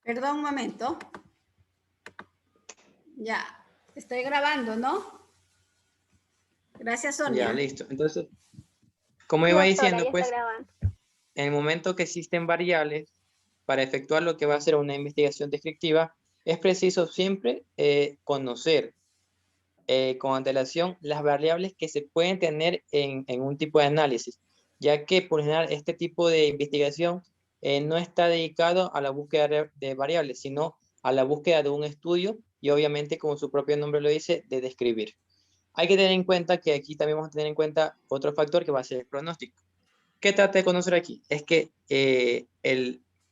Perdón un momento. Ya, estoy grabando, ¿no? Gracias, Ya, Sonia. listo. Entonces, como Sí, iba doctora, diciendo, ya está pues, grabando. en el momento que existen variables para efectuar lo que va a ser una investigación descriptiva, es preciso siempre conocer con antelación las variables que se pueden tener en un tipo de análisis, ya que por lo general este tipo de investigación no está dedicado a la búsqueda de variables, sino a la búsqueda de un estudio y obviamente, como su propio nombre lo dice, de describir. Hay que tener en cuenta que aquí también vamos a tener en cuenta otro factor que va a ser el pronóstico. ¿Qué trata de conocer aquí? Es que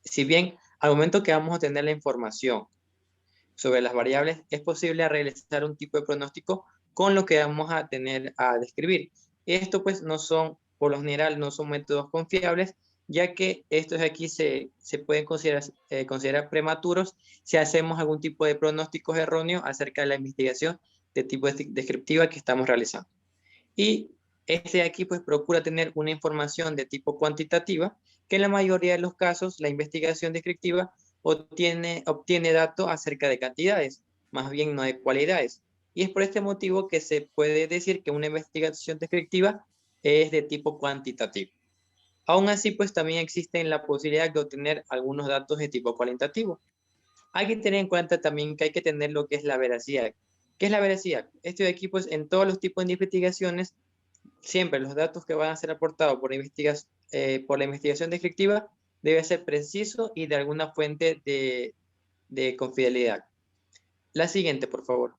si bien al momento que vamos a tener la información sobre las variables, es posible realizar un tipo de pronóstico con lo que vamos a tener a describir. Esto pues no son, por lo general, no son métodos confiables, ya que estos aquí se pueden considerar prematuros si hacemos algún tipo de pronósticos erróneos acerca de la investigación de tipo descriptiva que estamos realizando. Y este de aquí pues procura tener una información de tipo cuantitativa, que en la mayoría de los casos la investigación descriptiva obtiene datos acerca de cantidades, más bien no de cualidades. Y es por este motivo que se puede decir que una investigación descriptiva es de tipo cuantitativo. Aún así, pues también existe la posibilidad de obtener algunos datos de tipo cualitativo. Hay que tener en cuenta también que hay que tener lo que es la veracidad. ¿Qué es la veracidad? Esto de aquí, pues en todos los tipos de investigaciones siempre los datos que van a ser aportados por la investigación descriptiva debe ser preciso y de alguna fuente de confidencialidad. La siguiente, por favor.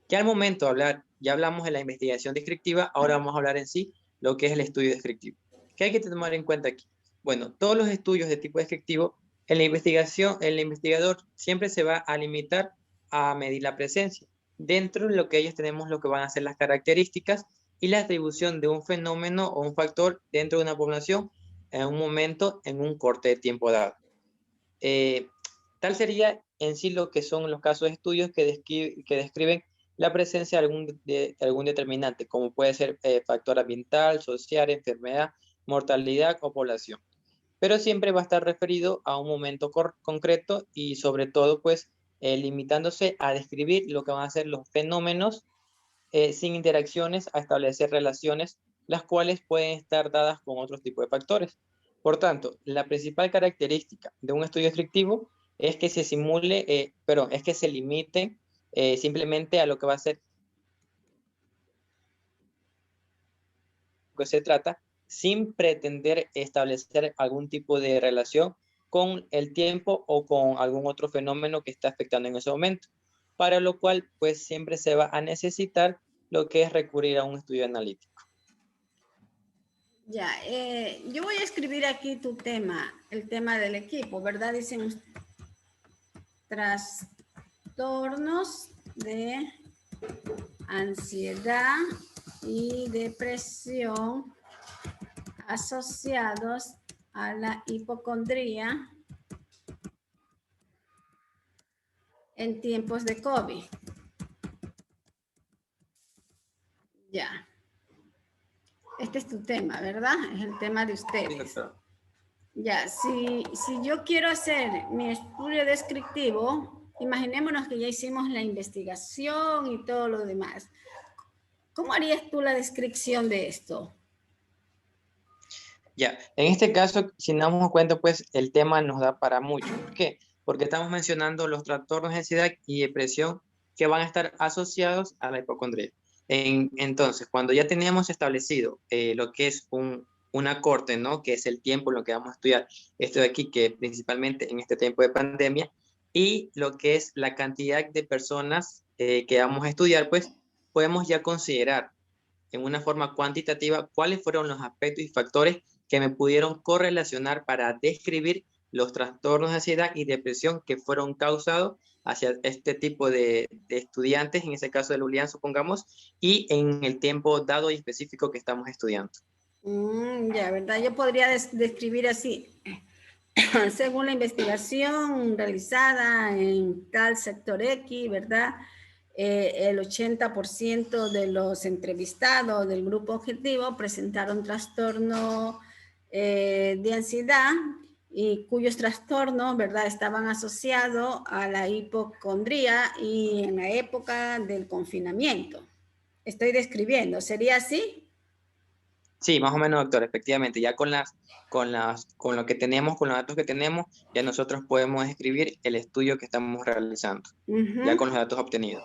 Ya al momento de hablar, ya hablamos de la investigación descriptiva, ahora vamos a hablar en sí lo que es el estudio descriptivo. ¿Qué hay que tomar en cuenta aquí? Bueno, todos los estudios de tipo descriptivo, en la investigación, el investigador siempre se va a limitar a medir la presencia. Dentro de lo que ellos tenemos lo que van a ser las características y la atribución de un fenómeno o un factor dentro de una población en un momento, en un corte de tiempo dado. Eh, Tal sería en sí lo que son los casos de estudios que describen la presencia de algún determinante, como puede ser factor ambiental, social, enfermedad, mortalidad o población. Pero siempre va a estar referido a un momento concreto y sobre todo pues limitándose a describir lo que van a ser los fenómenos sin interacciones, a establecer relaciones, las cuales pueden estar dadas con otros tipos de factores. Por tanto, la principal característica de un estudio descriptivo es que se simule, es que se limite simplemente a lo que va a ser lo que se trata, sin pretender establecer algún tipo de relación con el tiempo o con algún otro fenómeno que está afectando en ese momento, para lo cual pues siempre se va a necesitar lo que es recurrir a un estudio analítico. Ya, yo voy a escribir aquí tu tema, el tema del equipo, ¿verdad? Dicen trastornos de ansiedad y depresión asociados a la hipocondría en tiempos de COVID. Ya. Este es tu tema, ¿verdad? Es el tema de ustedes. Ya, si yo quiero hacer mi estudio descriptivo, imaginémonos que ya hicimos la investigación y todo lo demás. ¿Cómo harías tú la descripción de esto? Ya, en este caso, si nos damos cuenta, pues el tema nos da para mucho. ¿Por qué? Porque estamos mencionando los trastornos de ansiedad y depresión que van a estar asociados a la hipocondría. Entonces, cuando ya teníamos establecido lo que es una corte, ¿no? Que es el tiempo en lo que vamos a estudiar esto de aquí, que principalmente en este tiempo de pandemia, y lo que es la cantidad de personas que vamos a estudiar, pues podemos ya considerar en una forma cuantitativa cuáles fueron los aspectos y factores que me pudieron correlacionar para describir los trastornos de ansiedad y depresión que fueron causados hacia este tipo de estudiantes, en ese caso de Lulián, supongamos, y en el tiempo dado y específico que estamos estudiando. Ya, ¿verdad? Yo podría describir así. Según la investigación realizada en tal sector X, ¿verdad? El 80% de los entrevistados del grupo objetivo presentaron trastorno de ansiedad y cuyos trastornos, ¿verdad?, estaban asociados a la hipocondría y en la época del confinamiento. Estoy describiendo, ¿sería así? Sí, más o menos, doctor, efectivamente, ya con lo que tenemos, con los datos que tenemos, ya nosotros podemos escribir el estudio que estamos realizando, ya con los datos obtenidos.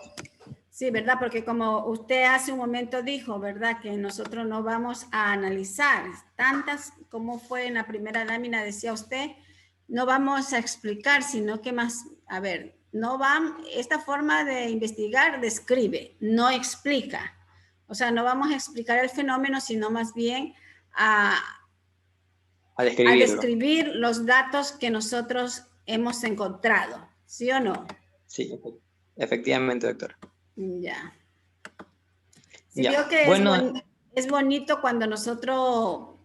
Sí, ¿verdad? Porque como usted hace un momento dijo, ¿verdad? Que nosotros no vamos a analizar tantas como fue en la primera lámina, decía usted, no vamos a explicar, sino que más, a ver, no va, esta forma de investigar describe, no explica. O sea, no vamos a explicar el fenómeno, sino más bien a describir los datos que nosotros hemos encontrado, ¿sí o no? Sí, efectivamente, doctor. Ya. Sí, Ya. veo que Bueno, es bonito cuando nosotros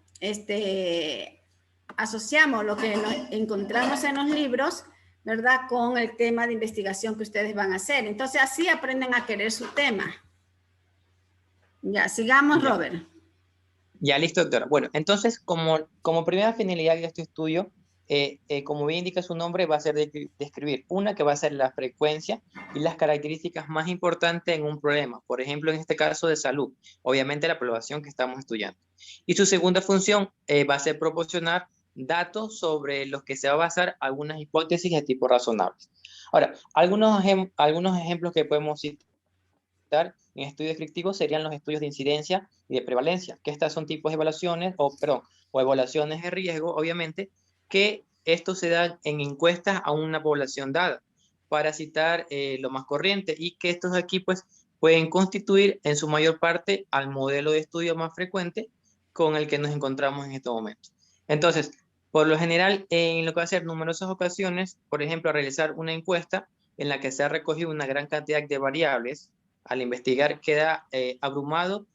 asociamos lo que encontramos en los libros, ¿verdad?, con el tema de investigación que ustedes van a hacer. Entonces, así aprenden a querer su tema. Ya, sigamos, ya. Robert. Ya, listo, doctora. Bueno, entonces, como primera finalidad de este estudio, como bien indica su nombre, va a ser describir una que va a ser la frecuencia y las características más importantes en un problema. Por ejemplo, en este caso de salud, obviamente la población que estamos estudiando. Y su segunda función va a ser proporcionar datos sobre los que se va a basar algunas hipótesis de tipo razonables. Ahora, algunos ejemplos que podemos citar en estudios descriptivos serían los estudios de incidencia y de prevalencia, que estas son tipos de evaluaciones, o evaluaciones de riesgo, obviamente, que estos se dan en encuestas a una población dada, para citar lo más corriente, y que estos aquí pues pueden constituir en su mayor parte al modelo de estudio más frecuente con el que nos encontramos en este momento. Entonces, por lo general, en lo que va a ser numerosas ocasiones, por ejemplo, a realizar una encuesta en la que se ha recogido una gran cantidad de variables, al investigar queda abrumado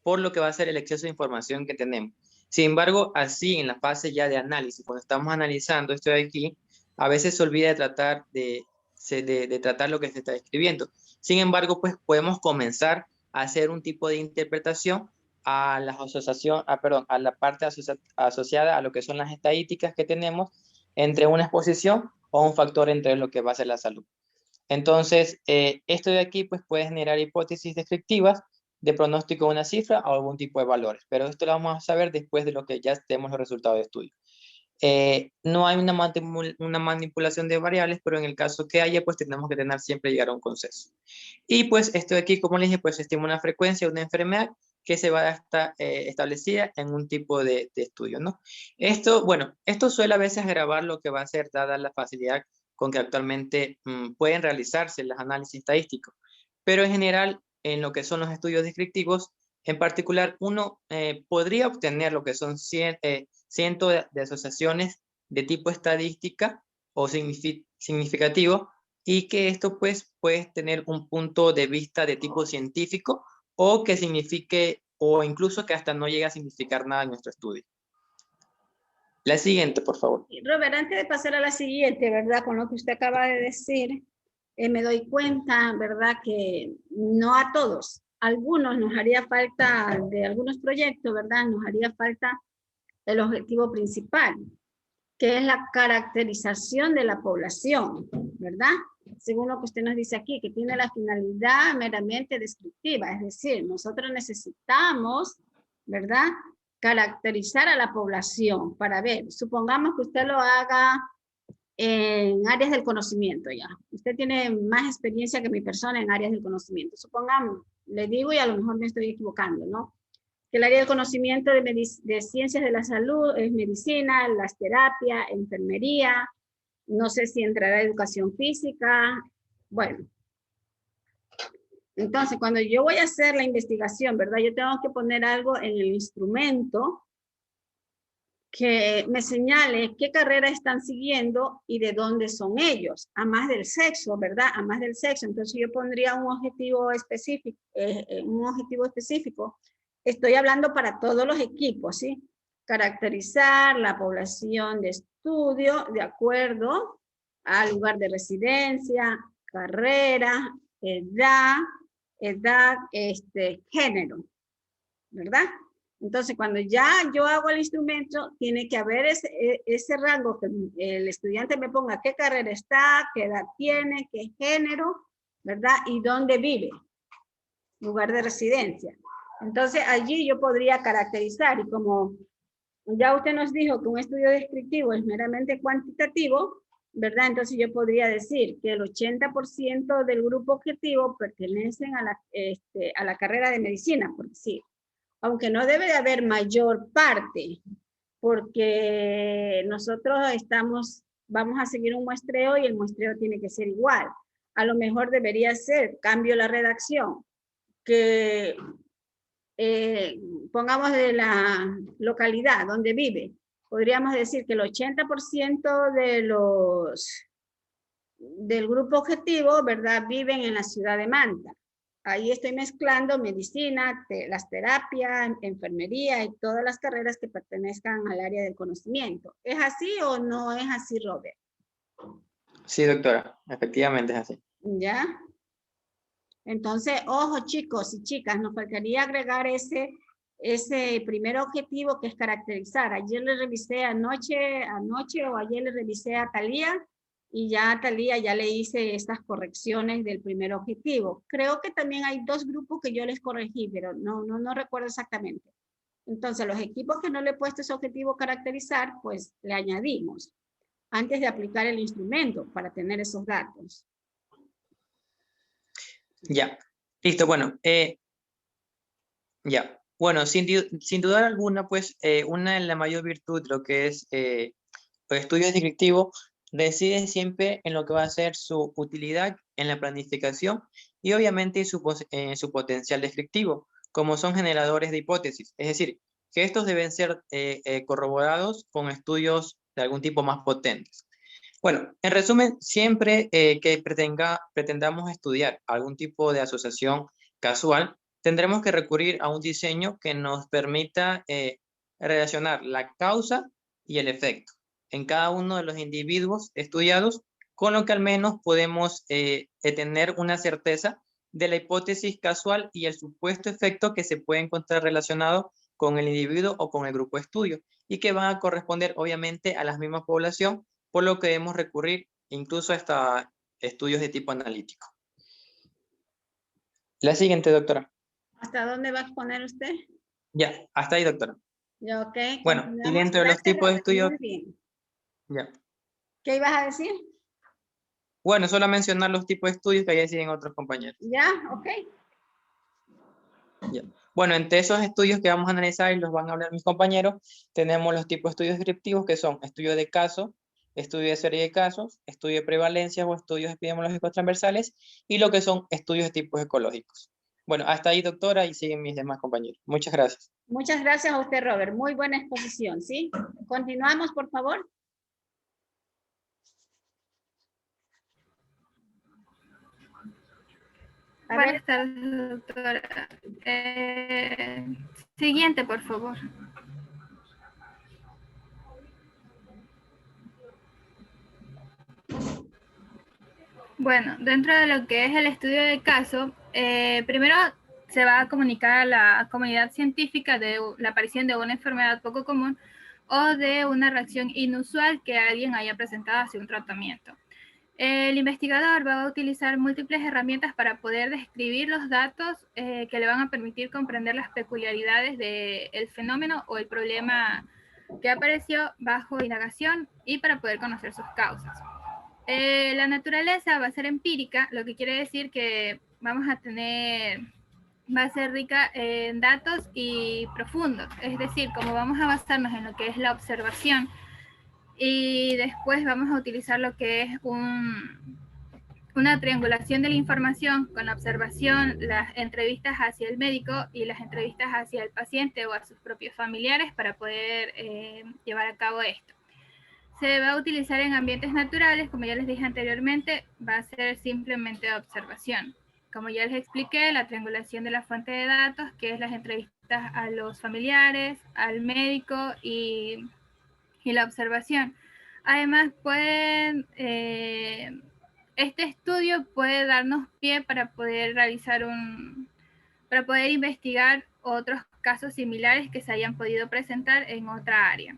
por lo que va a ser el exceso de información que tenemos. Sin embargo, así en la fase ya de análisis, cuando estamos analizando esto de aquí, a veces se olvida de tratar lo que se está describiendo. Sin embargo, pues podemos comenzar a hacer un tipo de interpretación a la asociación, a la parte asociada a lo que son las estadísticas que tenemos entre una exposición o un factor entre lo que va a ser la salud. Entonces, esto de aquí pues, puede generar hipótesis descriptivas de pronóstico de una cifra o algún tipo de valores, pero esto lo vamos a saber después de lo que ya tenemos los resultados de estudio. No hay una manipulación de variables, pero en el caso que haya, pues tenemos que tener siempre llegar a un consenso. Y pues esto de aquí, como les dije, pues se estima una frecuencia de una enfermedad que se va a estar establecida en un tipo de estudio, ¿no? Esto suele a veces agravar lo que va a ser dada la facilidad con que actualmente pueden realizarse los análisis estadísticos. Pero en general, en lo que son los estudios descriptivos, en particular, uno podría obtener lo que son cientos de asociaciones de tipo estadística o significativo, y que esto pues puede tener un punto de vista de tipo científico o que signifique, o incluso que hasta no llegue a significar nada en nuestro estudio. La siguiente, por favor. Robert, antes de pasar a la siguiente, ¿verdad? Con lo que usted acaba de decir, me doy cuenta, ¿verdad? Que no a todos, algunos nos haría falta de algunos proyectos, ¿verdad? Nos haría falta el objetivo principal, que es la caracterización de la población, ¿verdad? Según lo que usted nos dice aquí, que tiene la finalidad meramente descriptiva, es decir, nosotros necesitamos, ¿verdad?, caracterizar a la población para ver, supongamos que usted lo haga en áreas del conocimiento ya. Usted tiene más experiencia que mi persona en áreas del conocimiento. Supongamos, le digo y a lo mejor me estoy equivocando, ¿no? Que el área del conocimiento de ciencias de la salud es medicina, las terapias, enfermería, no sé si entrará educación física, bueno. Entonces, cuando yo voy a hacer la investigación, ¿verdad? Yo tengo que poner algo en el instrumento que me señale qué carrera están siguiendo y de dónde son ellos, a más del sexo, ¿verdad? A más del sexo. Entonces yo pondría un objetivo específico, Estoy hablando para todos los equipos, ¿sí? Caracterizar la población de estudio de acuerdo al lugar de residencia, carrera, edad, género, ¿verdad? Entonces, cuando ya yo hago el instrumento, tiene que haber ese rango que el estudiante me ponga qué carrera está, qué edad tiene, qué género, ¿verdad? Y dónde vive, lugar de residencia. Entonces, allí yo podría caracterizar, y como ya usted nos dijo que un estudio descriptivo es meramente cuantitativo, ¿verdad? Entonces yo podría decir que el 80% del grupo objetivo pertenecen a la carrera de medicina, por decir. Aunque no debe de haber mayor parte, porque nosotros vamos a seguir un muestreo y el muestreo tiene que ser igual. A lo mejor debería ser, cambio la redacción, que pongamos de la localidad donde vive, podríamos decir que el 80% del grupo objetivo, ¿verdad?, viven en la ciudad de Manta. Ahí estoy mezclando medicina, las terapias, enfermería y todas las carreras que pertenezcan al área del conocimiento. ¿Es así o no es así, Robert? Sí, doctora, efectivamente es así. ¿Ya? Entonces, ojo chicos y chicas, nos faltaría agregar ese primer objetivo que es caracterizar. Ayer le revisé anoche o ayer le revisé a Talía y ya a Talía ya le hice estas correcciones del primer objetivo. Creo que también hay 2 grupos que yo les corregí, pero no recuerdo exactamente. Entonces, los equipos que no le he puesto ese objetivo caracterizar, pues le añadimos antes de aplicar el instrumento para tener esos datos. Ya, listo, bueno, ya. Bueno, sin duda alguna, pues una de la mayor virtud de lo que es el estudio descriptivo reside siempre en lo que va a ser su utilidad en la planificación y obviamente en su potencial descriptivo, como son generadores de hipótesis. Es decir, que estos deben ser corroborados con estudios de algún tipo más potentes. Bueno, en resumen, siempre que pretendamos estudiar algún tipo de asociación casual, tendremos que recurrir a un diseño que nos permita relacionar la causa y el efecto en cada uno de los individuos estudiados, con lo que al menos podemos tener una certeza de la hipótesis casual y el supuesto efecto que se puede encontrar relacionado con el individuo o con el grupo de estudio y que van a corresponder obviamente a la misma población, por lo que debemos recurrir incluso hasta estudios de tipo analítico. La siguiente, doctora. ¿Hasta dónde va a exponer usted? Ya, hasta ahí, doctora. Ya, ok. Bueno, y dentro de los tipos de estudios... Muy bien. Ya. ¿Qué ibas a decir? Bueno, solo mencionar los tipos de estudios que ya deciden otros compañeros. Ya, ok. Ya. Bueno, entre esos estudios que vamos a analizar y los van a hablar mis compañeros, tenemos los tipos de estudios descriptivos que son estudio de caso, estudio de serie de casos, estudio de prevalencia o estudios epidemiológicos transversales y lo que son estudios de tipos ecológicos. Bueno, hasta ahí, doctora, y siguen mis demás compañeros. Muchas gracias. Muchas gracias a usted, Robert. Muy buena exposición, ¿sí? Continuamos, por favor. Buenas tardes, doctora. Siguiente, por favor. Bueno, dentro de lo que es el estudio de caso, primero se va a comunicar a la comunidad científica de la aparición de una enfermedad poco común o de una reacción inusual que alguien haya presentado hacia un tratamiento. El investigador va a utilizar múltiples herramientas para poder describir los datos que le van a permitir comprender las peculiaridades del fenómeno o el problema que apareció bajo indagación y para poder conocer sus causas. La naturaleza va a ser empírica, lo que quiere decir que va a ser rica en datos y profundos, es decir, como vamos a basarnos en lo que es la observación y después vamos a utilizar lo que es una triangulación de la información con la observación, las entrevistas hacia el médico y las entrevistas hacia el paciente o a sus propios familiares para poder llevar a cabo esto. Se va a utilizar en ambientes naturales, como ya les dije anteriormente, va a ser simplemente observación. Como ya les expliqué, la triangulación de la fuente de datos, que es las entrevistas a los familiares, al médico y la observación. Además, este estudio puede darnos pie para poder realizar para poder investigar otros casos similares que se hayan podido presentar en otra área.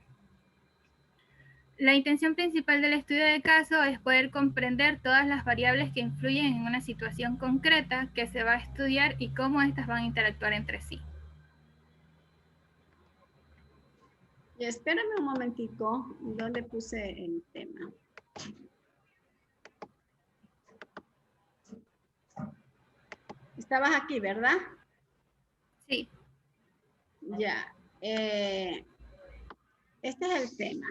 La intención principal del estudio de caso es poder comprender todas las variables que influyen en una situación concreta que se va a estudiar y cómo éstas van a interactuar entre sí. Y espérame un momentico, ¿dónde puse el tema? Estabas aquí, ¿verdad? Sí. Ya. Este es el tema.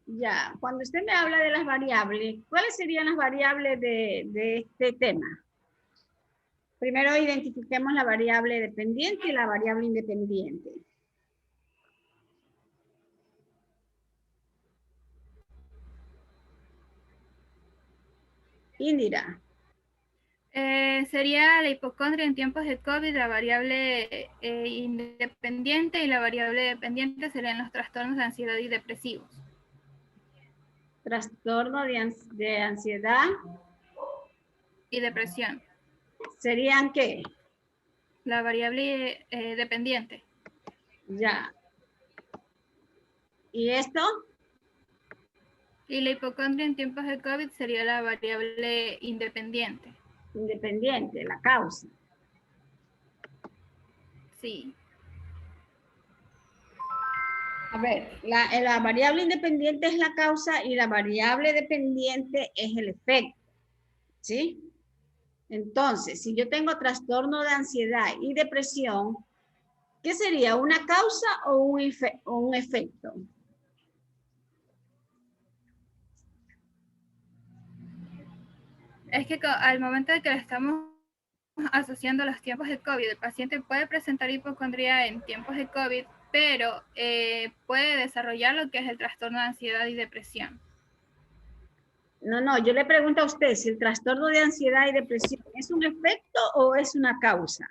Ya. Cuando usted me habla de las variables, ¿cuáles serían las variables de este tema? Primero identifiquemos la variable dependiente y la variable independiente. Indira. Sería la hipocondria en tiempos de COVID, la variable independiente, y la variable dependiente serían los trastornos de ansiedad y depresivos. Trastorno de ansiedad. Y depresión. ¿Serían qué? La variable dependiente. Ya. ¿Y esto? Y la hipocondria en tiempos de COVID sería la variable independiente. Independiente, la causa. Sí. A ver, la variable independiente es la causa y la variable dependiente es el efecto. ¿Sí? Entonces, si yo tengo trastorno de ansiedad y depresión, ¿qué sería? ¿Una causa o un efecto? Es que al momento de que le estamos asociando los tiempos de COVID, el paciente puede presentar hipocondría en tiempos de COVID, pero puede desarrollar lo que es el trastorno de ansiedad y depresión. No, yo le pregunto a usted si el trastorno de ansiedad y depresión es un efecto o es una causa.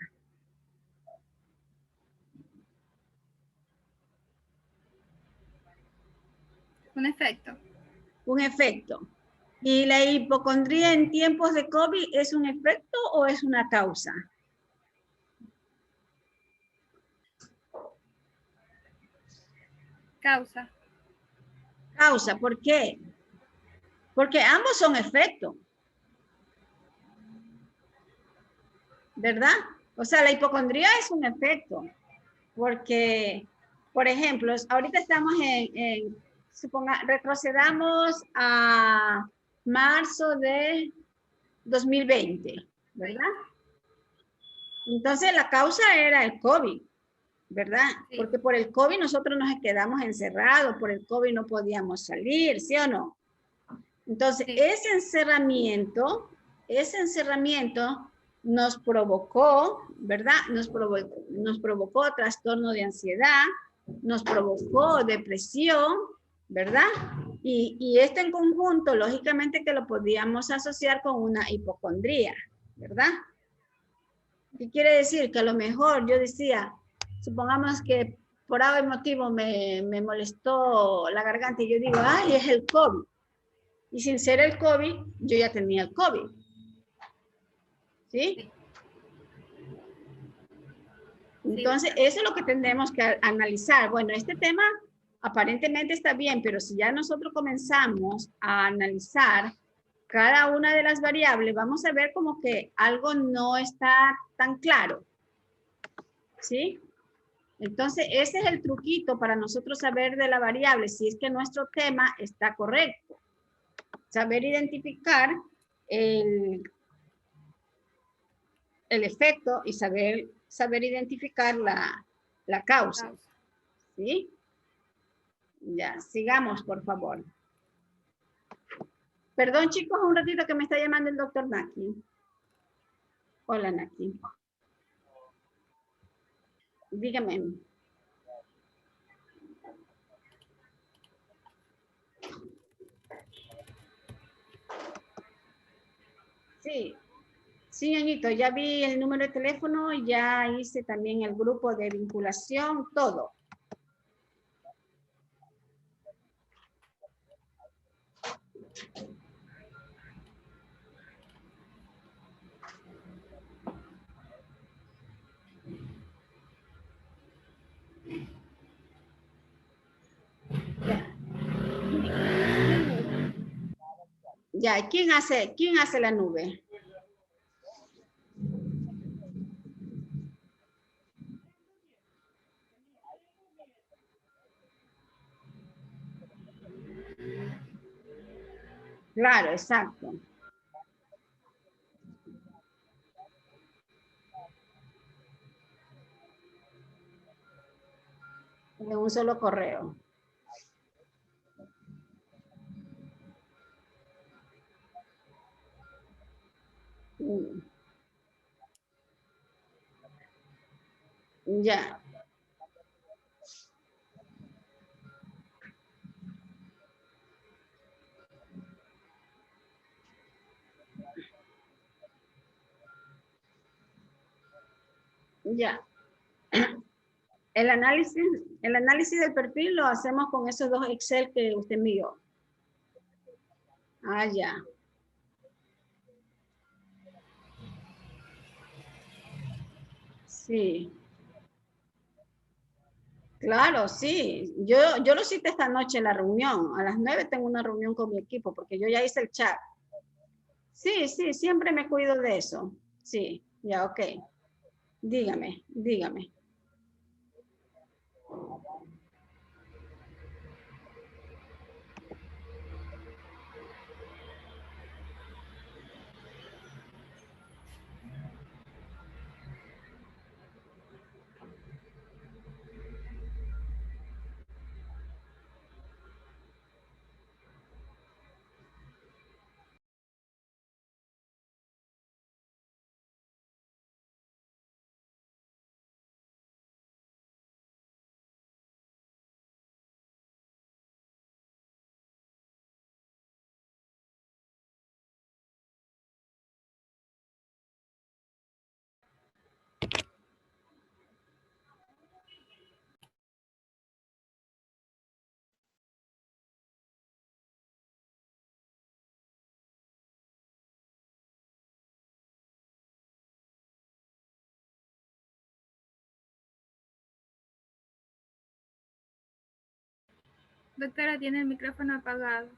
Un efecto. Un efecto. ¿Y la hipocondría en tiempos de COVID es un efecto o es una causa? Causa. Causa, ¿por qué? Porque ambos son efectos. ¿Verdad? O sea, la hipocondría es un efecto. Porque, por ejemplo, ahorita estamos retrocedamos a marzo de 2020, ¿verdad? Entonces la causa era el COVID, ¿verdad? Sí. Porque por el COVID nosotros nos quedamos encerrados, por el COVID no podíamos salir, ¿sí o no? Entonces, Sí. ese encerramiento nos provocó, ¿verdad? Nos provocó trastorno de ansiedad, nos provocó depresión, ¿verdad? Y esto en conjunto, lógicamente que lo podíamos asociar con una hipocondría, ¿verdad? ¿Qué quiere decir? Que a lo mejor yo decía, supongamos que por algún motivo me molestó la garganta y yo digo, ay, es el COVID. Y sin ser el COVID, yo ya tenía el COVID. ¿Sí? Entonces, eso es lo que tendremos que analizar. Bueno, este tema aparentemente está bien, pero si ya nosotros comenzamos a analizar cada una de las variables, vamos a ver como que algo no está tan claro. ¿Sí? Entonces, ese es el truquito para nosotros saber de la variable, si es que nuestro tema está correcto. Saber identificar el efecto y saber identificar la causa. ¿Sí? Ya, sigamos, por favor. Perdón, chicos, un ratito que me está llamando el doctor Naki. Hola, Naki. Dígame. Sí. Sí, ñañito, ya vi el número de teléfono, ya hice también el grupo de vinculación, todo. Ya, quién hace la nube? Claro, exacto. En un solo correo. Ya. Ya. El análisis del perfil lo hacemos con esos dos Excel que usted envió. Ah, ya. Sí. Claro, sí. Yo lo cité esta noche en la reunión. A las 9 tengo una reunión con mi equipo porque yo ya hice el chat. Sí, sí, siempre me cuido de eso. Sí, ya, ok. Dígame, dígame. Doctora, tiene el micrófono apagado.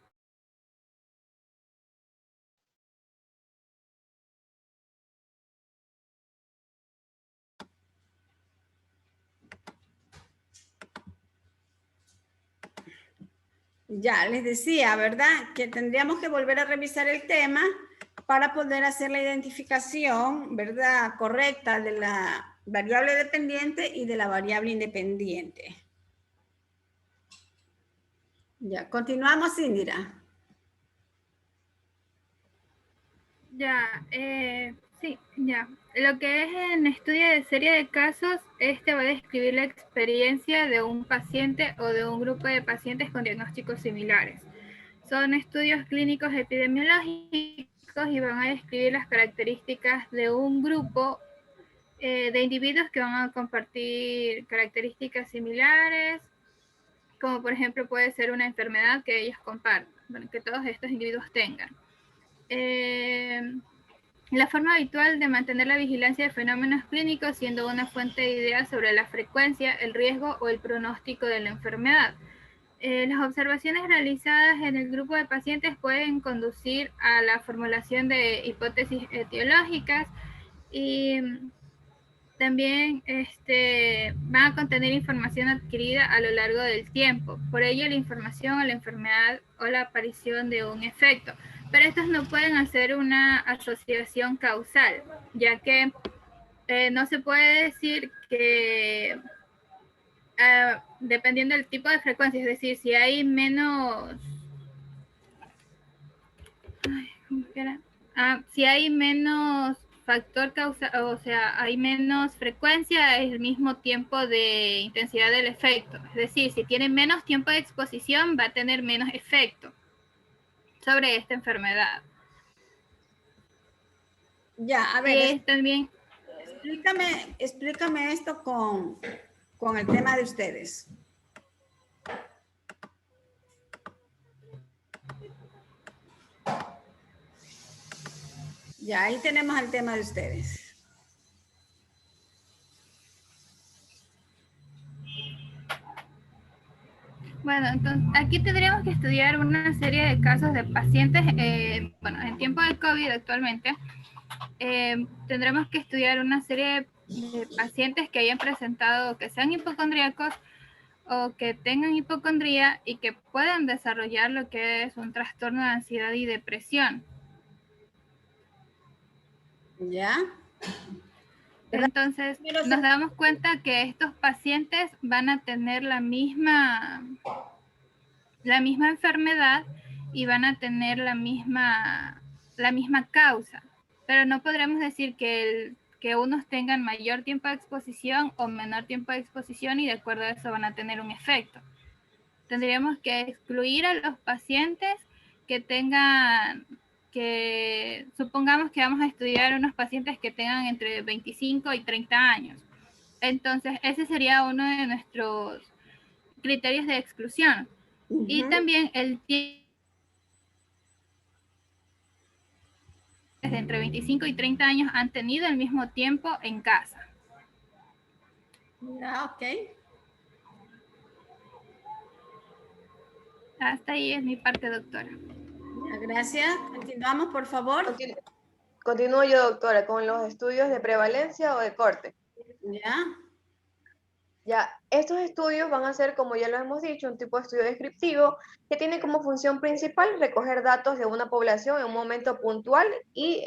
Ya les decía, ¿verdad? Que tendríamos que volver a revisar el tema para poder hacer la identificación, ¿verdad? Correcta de la variable dependiente y de la variable independiente. Ya, continuamos, Indira. Ya, sí, ya. Lo que es en estudio de serie de casos, va a describir la experiencia de un paciente o de un grupo de pacientes con diagnósticos similares. Son estudios clínicos epidemiológicos y van a describir las características de un grupo de individuos que van a compartir características similares, como por ejemplo puede ser una enfermedad que ellos compartan, bueno, que todos estos individuos tengan. La forma habitual de mantener la vigilancia de fenómenos clínicos siendo una fuente de ideas sobre la frecuencia, el riesgo o el pronóstico de la enfermedad. Las observaciones realizadas en el grupo de pacientes pueden conducir a la formulación de hipótesis etiológicas y también van a contener información adquirida a lo largo del tiempo. Por ello, la información o la enfermedad o la aparición de un efecto. Pero estos no pueden hacer una asociación causal, ya que no se puede decir que dependiendo del tipo de frecuencia, es decir, si hay menos... si hay menos factor causa, o sea, hay menos frecuencia, es el mismo tiempo de intensidad del efecto. Es decir, si tiene menos tiempo de exposición, va a tener menos efecto sobre esta enfermedad. Ya, a ver, también... explícame esto con el tema de ustedes. Ya, ahí tenemos el tema de ustedes. Bueno, entonces aquí tendríamos que estudiar una serie de casos de pacientes, bueno, en tiempo de COVID actualmente, tendremos que estudiar una serie de pacientes que hayan presentado, que sean hipocondríacos o que tengan hipocondría y que puedan desarrollar lo que es un trastorno de ansiedad y depresión. ¿Ya? Entonces, nos damos cuenta que estos pacientes van a tener la misma enfermedad y van a tener la misma causa, pero no podremos decir que unos tengan mayor tiempo de exposición o menor tiempo de exposición y de acuerdo a eso van a tener un efecto. Tendríamos que excluir a los pacientes que tengan, que supongamos que vamos a estudiar unos pacientes que tengan entre 25 y 30 años. Entonces, ese sería uno de nuestros criterios de exclusión. Y también el tiempo de entre 25 y 30 años han tenido el mismo tiempo en casa. Ya, ok. Hasta ahí es mi parte, doctora. Ya, gracias. Continuamos, por favor. Continúo yo, doctora, con los estudios de prevalencia o de corte. Ya. Ya, estos estudios van a ser, como ya lo hemos dicho, un tipo de estudio descriptivo que tiene como función principal recoger datos de una población en un momento puntual y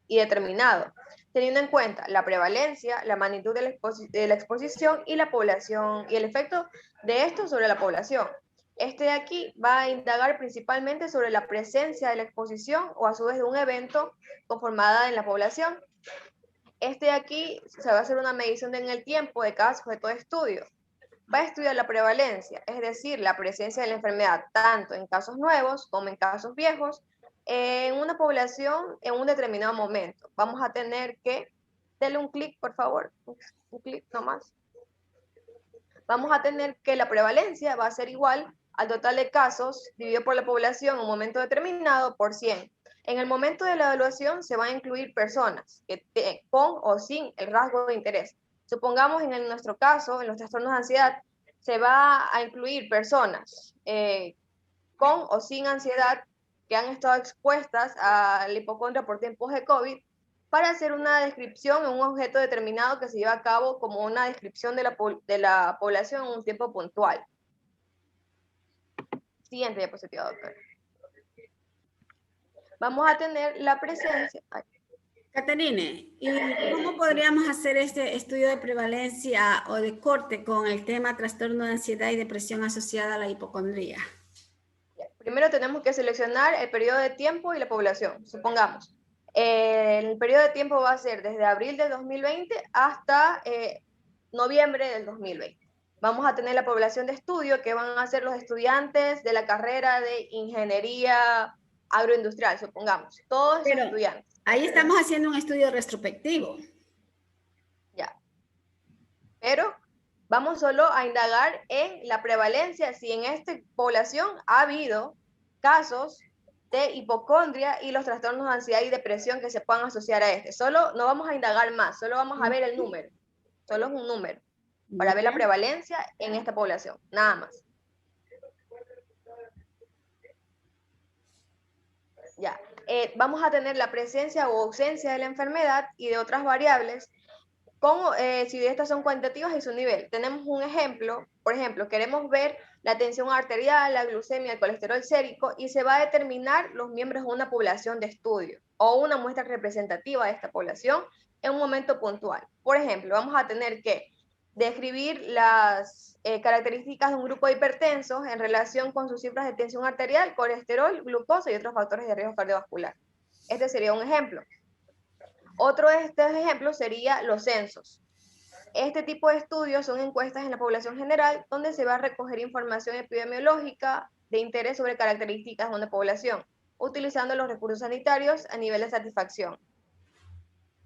determinado, teniendo en cuenta la prevalencia, la magnitud de la exposición y la población y el efecto de esto sobre la población. Este de aquí va a indagar principalmente sobre la presencia de la exposición o a su vez de un evento conformada en la población. Este de aquí se va a hacer una medición en el tiempo de cada sujeto de estudio. Va a estudiar la prevalencia, es decir, la presencia de la enfermedad tanto en casos nuevos como en casos viejos en una población en un determinado momento. Vamos a tener que, denle un clic, por favor, un clic nomás. Vamos a tener que la prevalencia va a ser igual al total de casos dividido por la población en un momento determinado por 100. En el momento de la evaluación se van a incluir personas que con o sin el rasgo de interés. Supongamos en nuestro caso, en los trastornos de ansiedad, se va a incluir personas con o sin ansiedad que han estado expuestas a la hipocondria por tiempos de COVID para hacer una descripción en un objeto determinado que se lleva a cabo como una descripción de la población en un tiempo puntual. Siguiente diapositiva, doctora. Vamos a tener la presencia. Caterine, ¿y cómo podríamos hacer este estudio de prevalencia o de corte con el tema trastorno de ansiedad y depresión asociada a la hipocondría? Primero tenemos que seleccionar el periodo de tiempo y la población. Supongamos, el periodo de tiempo va a ser desde abril del 2020 hasta noviembre del 2020. Vamos a tener la población de estudio que van a ser los estudiantes de la carrera de ingeniería agroindustrial, supongamos, todos esos estudiantes. Ahí estamos haciendo un estudio retrospectivo. Ya. Pero vamos solo a indagar en la prevalencia, si en esta población ha habido casos de hipocondria y los trastornos de ansiedad y depresión que se puedan asociar a este. Solo no vamos a indagar más, solo vamos a ver el número. Solo es un número para ver la prevalencia en esta población, nada más. Ya. Vamos a tener la presencia o ausencia de la enfermedad y de otras variables, como si estas son cuantitativas y su nivel. Tenemos un ejemplo, por ejemplo, queremos ver la tensión arterial, la glucemia, el colesterol sérico, y se va a determinar los miembros de una población de estudio o una muestra representativa de esta población en un momento puntual. Por ejemplo, vamos a tener que describir las características de un grupo de hipertensos en relación con sus cifras de tensión arterial, colesterol, glucosa y otros factores de riesgo cardiovascular. Este sería un ejemplo. Otro de estos ejemplos sería los censos. Este tipo de estudios son encuestas en la población general donde se va a recoger información epidemiológica de interés sobre características de una población, utilizando los recursos sanitarios a nivel de satisfacción.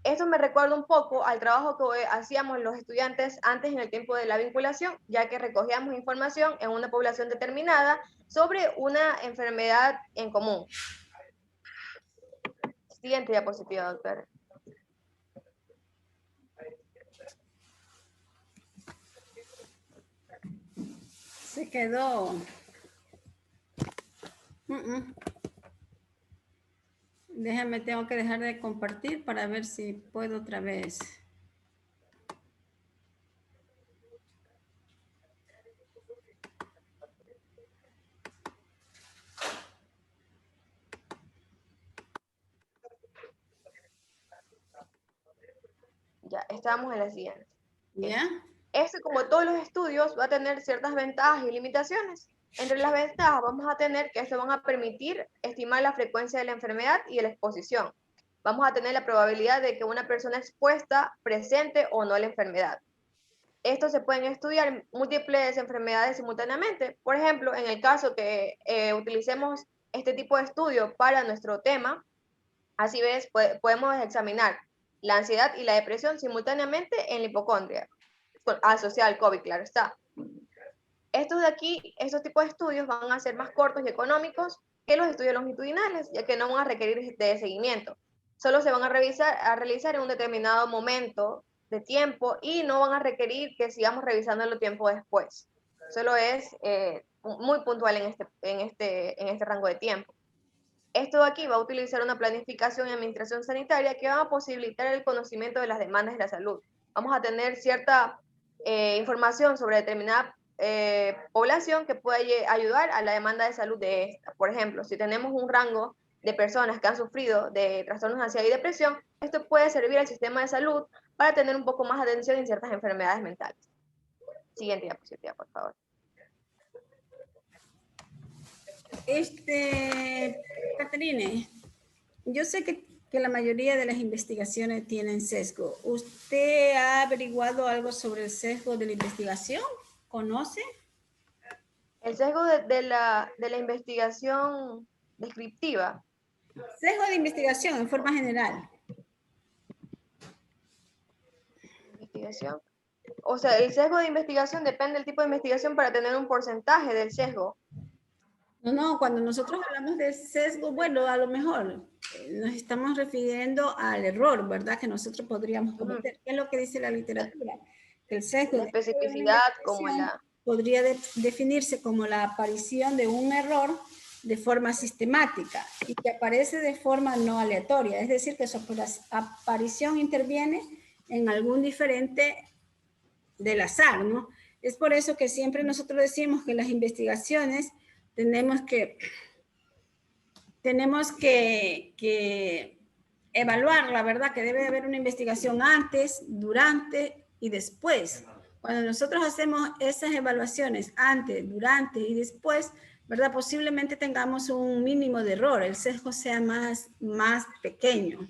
Esto me recuerda un poco al trabajo que hacíamos los estudiantes antes en el tiempo de la vinculación, ya que recogíamos información en una población determinada sobre una enfermedad en común. Siguiente diapositiva, doctora. Se quedó. Déjame, tengo que dejar de compartir para ver si puedo otra vez. Ya, estamos en la siguiente. ¿Ya? Este, como todos los estudios, va a tener ciertas ventajas y limitaciones. Entre las ventajas vamos a tener que esto van a permitir estimar la frecuencia de la enfermedad y de la exposición. Vamos a tener la probabilidad de que una persona expuesta presente o no la enfermedad. Estos se pueden estudiar múltiples enfermedades simultáneamente. Por ejemplo, en el caso que utilicemos este tipo de estudio para nuestro tema, así ves, podemos examinar la ansiedad y la depresión simultáneamente en la hipocondria, asociada al COVID, claro está. Estos de aquí, estos tipos de estudios van a ser más cortos y económicos que los estudios longitudinales, ya que no van a requerir de seguimiento. Solo se van a realizar en un determinado momento de tiempo y no van a requerir que sigamos revisándolo tiempo después. Solo es muy puntual en este rango de tiempo. Esto de aquí va a utilizar una planificación y administración sanitaria que va a posibilitar el conocimiento de las demandas de la salud. Vamos a tener cierta información sobre determinada población que puede ayudar a la demanda de salud de esta. Por ejemplo, si tenemos un rango de personas que han sufrido de trastornos de ansiedad y depresión, esto puede servir al sistema de salud para tener un poco más de atención en ciertas enfermedades mentales. Siguiente diapositiva, por favor. Caterine, yo sé que la mayoría de las investigaciones tienen sesgo. ¿Usted ha averiguado algo sobre el sesgo de la investigación? ¿Conoce? El sesgo de la investigación descriptiva. Sesgo de investigación en forma general. Investigación. O sea, el sesgo de investigación depende del tipo de investigación para tener un porcentaje del sesgo. No, cuando nosotros hablamos de sesgo, bueno, a lo mejor nos estamos refiriendo al error, ¿verdad? Que nosotros podríamos cometer. ¿Qué es lo que dice la literatura? Que el sesgo la especificidad como la... podría definirse como la aparición de un error de forma sistemática y que aparece de forma no aleatoria, es decir, que su aparición interviene en algún diferente del azar, ¿no? Es por eso que siempre nosotros decimos que las investigaciones tenemos que evaluar, la verdad, que debe haber una investigación antes, durante y después. Cuando nosotros hacemos esas evaluaciones antes, durante y después, ¿verdad? Posiblemente tengamos un mínimo de error, el sesgo sea más pequeño.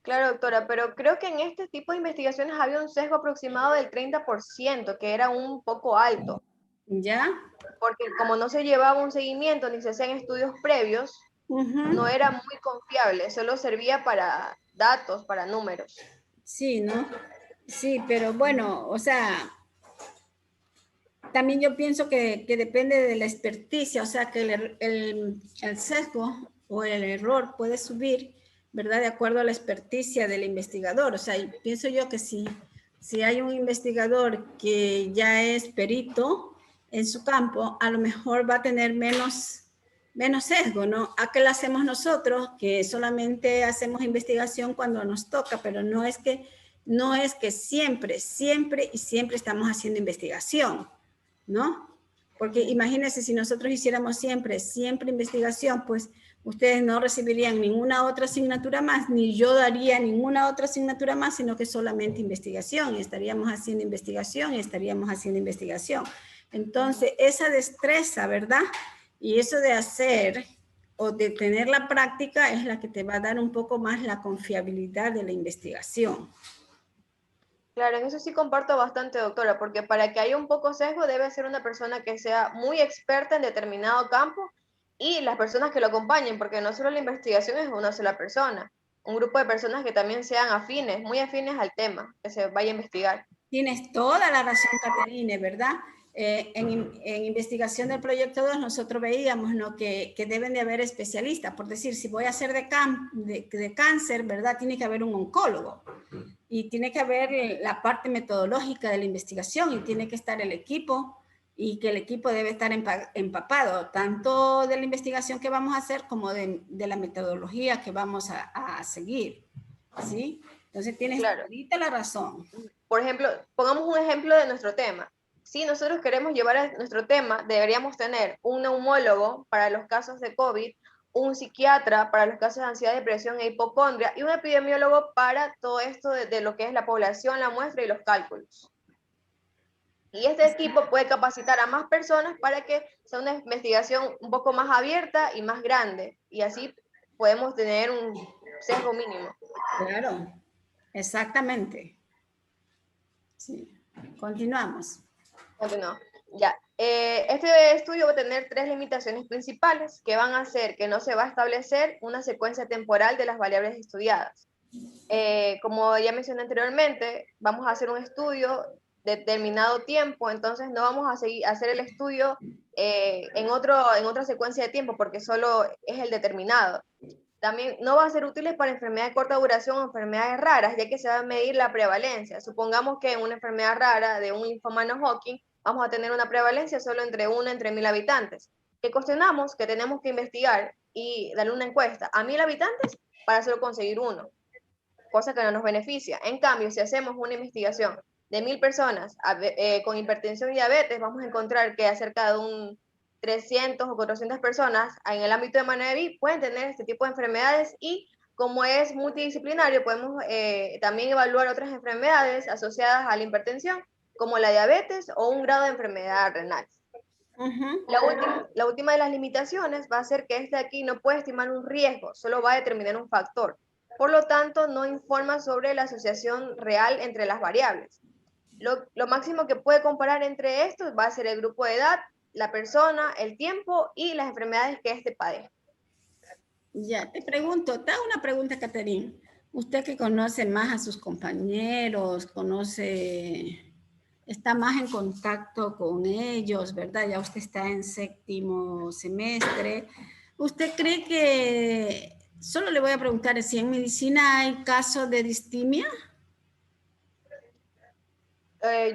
Claro, doctora, pero creo que en este tipo de investigaciones había un sesgo aproximado del 30%, que era un poco alto. ¿Ya? Porque como no se llevaba un seguimiento ni se hacían estudios previos, no era muy confiable, solo servía para datos, para números. Sí, ¿no? Sí, pero bueno, o sea, también yo pienso que depende de la experticia, o sea, que el sesgo o el error puede subir, ¿verdad? De acuerdo a la experticia del investigador. O sea, pienso yo que si hay un investigador que ya es perito en su campo, a lo mejor va a tener menos sesgo, ¿no? ¿A qué lo hacemos nosotros? Que solamente hacemos investigación cuando nos toca, pero no es que siempre estamos haciendo investigación, ¿no? Porque imagínense si nosotros hiciéramos siempre investigación, pues ustedes no recibirían ninguna otra asignatura más, ni yo daría ninguna otra asignatura más, sino que solamente investigación, y estaríamos haciendo investigación. Entonces, esa destreza, ¿verdad? Y eso de hacer o de tener la práctica es la que te va a dar un poco más la confiabilidad de la investigación. Claro, en eso sí comparto bastante, doctora, porque para que haya un poco sesgo debe ser una persona que sea muy experta en determinado campo y las personas que lo acompañen, porque no solo la investigación es una sola persona, un grupo de personas que también sean afines, muy afines al tema, que se vaya a investigar. Tienes toda la razón, Caterine, ¿verdad? En investigación del proyecto 2 nosotros veíamos, ¿no? que deben de haber especialistas, por decir, si voy a hacer de cáncer, ¿verdad? Tiene que haber un oncólogo. y tiene que haber la parte metodológica de la investigación y tiene que estar el equipo y que el equipo debe estar empapado tanto de la investigación que vamos a hacer como de la metodología que vamos a seguir, ¿sí? Entonces tienes ahorita la razón. Por ejemplo, pongamos un ejemplo de nuestro tema. Si nosotros queremos llevar nuestro tema, deberíamos tener un neumólogo para los casos de COVID, un psiquiatra para los casos de ansiedad, depresión e hipocondria y un epidemiólogo para todo esto de lo que es la población, la muestra y los cálculos. Y este equipo puede capacitar a más personas para que sea una investigación un poco más abierta y más grande. Y así podemos tener un sesgo mínimo. Claro, exactamente. Sí. Continuamos. Continuamos. Ya. Este estudio va a tener 3 limitaciones principales que van a hacer que no se va a establecer una secuencia temporal de las variables estudiadas. Como ya mencioné anteriormente, vamos a hacer un estudio de determinado tiempo, entonces no vamos a seguir a hacer el estudio en otra secuencia de tiempo porque solo es el determinado. También no va a ser útil para enfermedades de corta duración o enfermedades raras, ya que se va a medir la prevalencia. Supongamos que en una enfermedad rara de un linfoma no Hodgkin vamos a tener una prevalencia solo entre 1 entre 1000 habitantes. Que cuestionamos que tenemos que investigar y darle una encuesta a 1000 habitantes para solo conseguir uno, cosa que no nos beneficia. En cambio, si hacemos una investigación de 1000 personas con hipertensión y diabetes, vamos a encontrar que acerca de un 300 o 400 personas en el ámbito de Manaví pueden tener este tipo de enfermedades y como es multidisciplinario, podemos también evaluar otras enfermedades asociadas a la hipertensión, como la diabetes o un grado de enfermedad renal. La última de las limitaciones va a ser que este aquí no puede estimar un riesgo, solo va a determinar un factor. Por lo tanto, no informa sobre la asociación real entre las variables. Lo máximo que puede comparar entre estos va a ser el grupo de edad, la persona, el tiempo y las enfermedades que éste padece. Ya, te pregunto, te hago una pregunta, Caterine. Usted que conoce más a sus compañeros, está más en contacto con ellos, ¿verdad? Ya usted está en 7º semestre. ¿Usted cree que, solo le voy a preguntar si en medicina hay casos de distimia?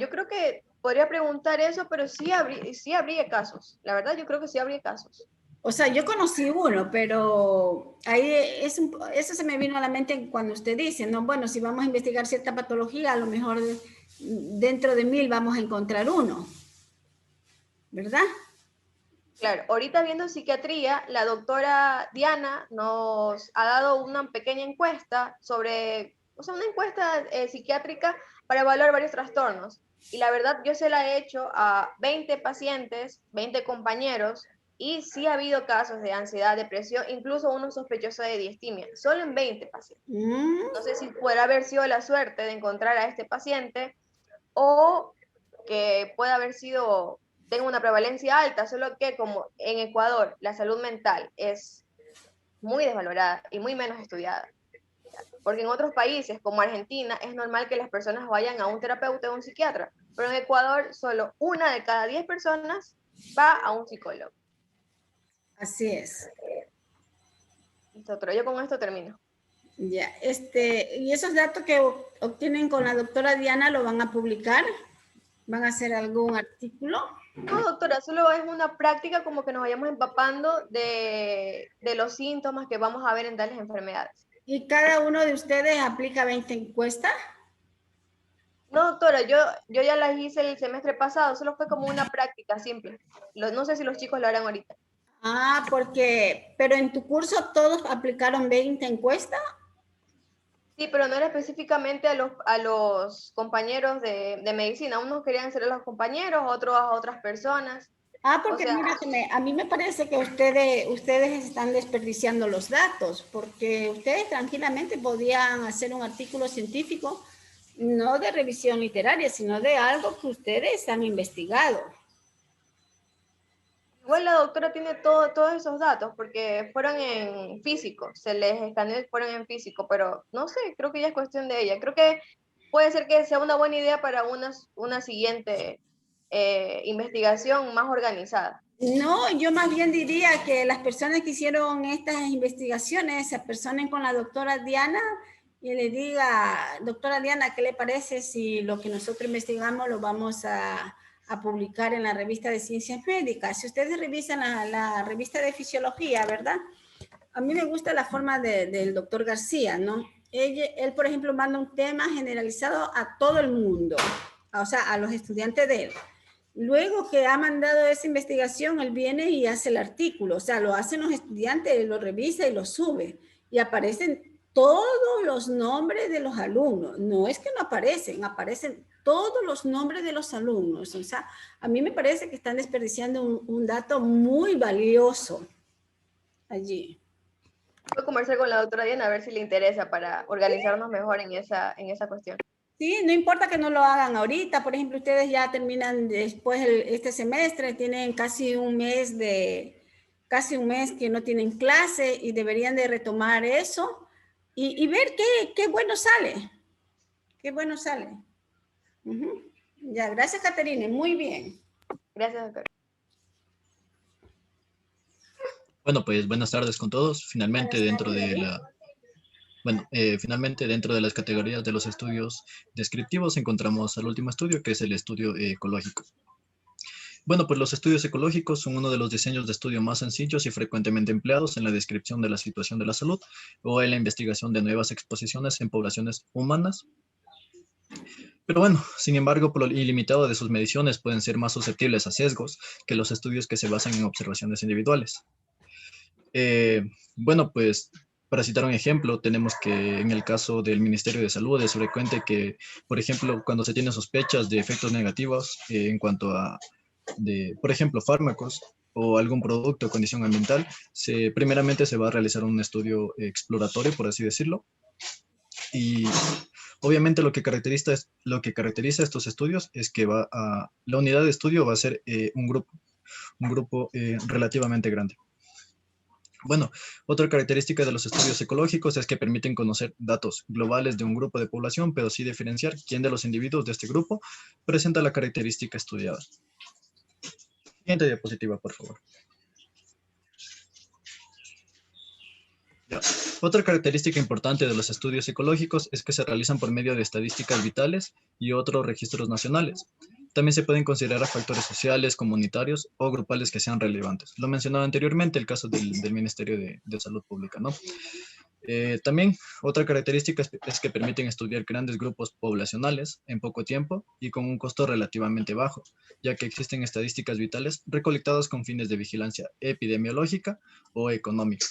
Yo creo que podría preguntar eso, pero sí habría casos. La verdad, yo creo que sí habría casos. O sea, yo conocí uno, pero ahí eso se me vino a la mente cuando usted dice, no, bueno, si vamos a investigar cierta patología, a lo mejor dentro de 1000 vamos a encontrar uno, ¿verdad? Claro, ahorita viendo psiquiatría, la doctora Diana nos ha dado una pequeña encuesta una encuesta psiquiátrica para evaluar varios trastornos. Y la verdad, yo se la he hecho a 20 pacientes, 20 compañeros, y sí ha habido casos de ansiedad, depresión, incluso uno sospechoso de distimia, solo en 20 pacientes. No sé si puede haber sido la suerte de encontrar a este paciente o que pueda haber sido, tenga una prevalencia alta, solo que como en Ecuador la salud mental es muy desvalorada y muy menos estudiada. Porque en otros países como Argentina es normal que las personas vayan a un terapeuta o un psiquiatra, pero en Ecuador solo 1 de cada 10 personas va a un psicólogo. Así es. Pero yo con esto termino. Ya, y esos datos que obtienen con la doctora Diana, ¿lo van a publicar? ¿Van a hacer algún artículo? No, doctora, solo es una práctica como que nos vayamos empapando de los síntomas que vamos a ver en tales enfermedades. ¿Y cada uno de ustedes aplica 20 encuestas? No, doctora, yo ya las hice el semestre pasado, solo fue como una práctica simple. No sé si los chicos lo harán ahorita. Ah, pero en tu curso todos aplicaron 20 encuestas. Sí, pero no era específicamente a los compañeros de medicina. Unos querían ser a los compañeros, otros a otras personas. Ah, porque mira, a mí me parece que ustedes están desperdiciando los datos, porque ustedes tranquilamente podían hacer un artículo científico, no de revisión literaria, sino de algo que ustedes han investigado. Igual la doctora tiene todos esos datos porque fueron en físico, se les escaneó y fueron en físico, pero no sé, creo que ya es cuestión de ella. Creo que puede ser que sea una buena idea para una siguiente investigación más organizada. No, yo más bien diría que las personas que hicieron estas investigaciones se apersonen con la doctora Diana y le diga, doctora Diana, ¿qué le parece si lo que nosotros investigamos lo vamos a publicar en la revista de Ciencias Médicas? Si ustedes revisan la revista de Fisiología, ¿verdad? A mí me gusta la forma del doctor García, ¿no? Él, por ejemplo, manda un tema generalizado a todo el mundo, o sea, a los estudiantes de él. Luego que ha mandado esa investigación, él viene y hace el artículo, o sea, lo hacen los estudiantes, lo revisa y lo sube. Y aparecen todos los nombres de los alumnos. No es que no aparecen, aparecen todos los nombres de los alumnos. O sea, a mí me parece que están desperdiciando un dato muy valioso allí. Voy a conversar con la doctora Diana a ver si le interesa para organizarnos mejor en esa cuestión. Sí, no importa que no lo hagan ahorita. Por ejemplo, ustedes ya terminan después este semestre, tienen casi un mes que no tienen clase y deberían de retomar eso y ver qué bueno sale. Qué bueno sale. Ya, gracias, Caterine. Muy bien. Gracias, doctora. Bueno, pues buenas tardes con todos. Finalmente dentro de las categorías de los estudios descriptivos encontramos al último estudio, que es el estudio ecológico. Bueno, pues los estudios ecológicos son uno de los diseños de estudio más sencillos y frecuentemente empleados en la descripción de la situación de la salud o en la investigación de nuevas exposiciones en poblaciones humanas. Pero bueno, sin embargo, por lo ilimitado de sus mediciones pueden ser más susceptibles a sesgos que los estudios que se basan en observaciones individuales. Bueno, pues para citar un ejemplo, tenemos que en el caso del Ministerio de Salud es frecuente que, por ejemplo, cuando se tienen sospechas de efectos negativos en cuanto a, por ejemplo, fármacos o algún producto o condición ambiental, primeramente se va a realizar un estudio exploratorio, por así decirlo. Y obviamente lo que caracteriza estos estudios es que la unidad de estudio va a ser un grupo relativamente grande. Bueno, otra característica de los estudios ecológicos es que permiten conocer datos globales de un grupo de población, pero sí diferenciar quién de los individuos de este grupo presenta la característica estudiada. Siguiente diapositiva, por favor. Ya. Otra característica importante de los estudios ecológicos es que se realizan por medio de estadísticas vitales y otros registros nacionales. También se pueden considerar factores sociales, comunitarios o grupales que sean relevantes. Lo mencionaba anteriormente, el caso del Ministerio de Salud Pública, ¿no? También otra característica es que permiten estudiar grandes grupos poblacionales en poco tiempo y con un costo relativamente bajo, ya que existen estadísticas vitales recolectadas con fines de vigilancia epidemiológica o económica.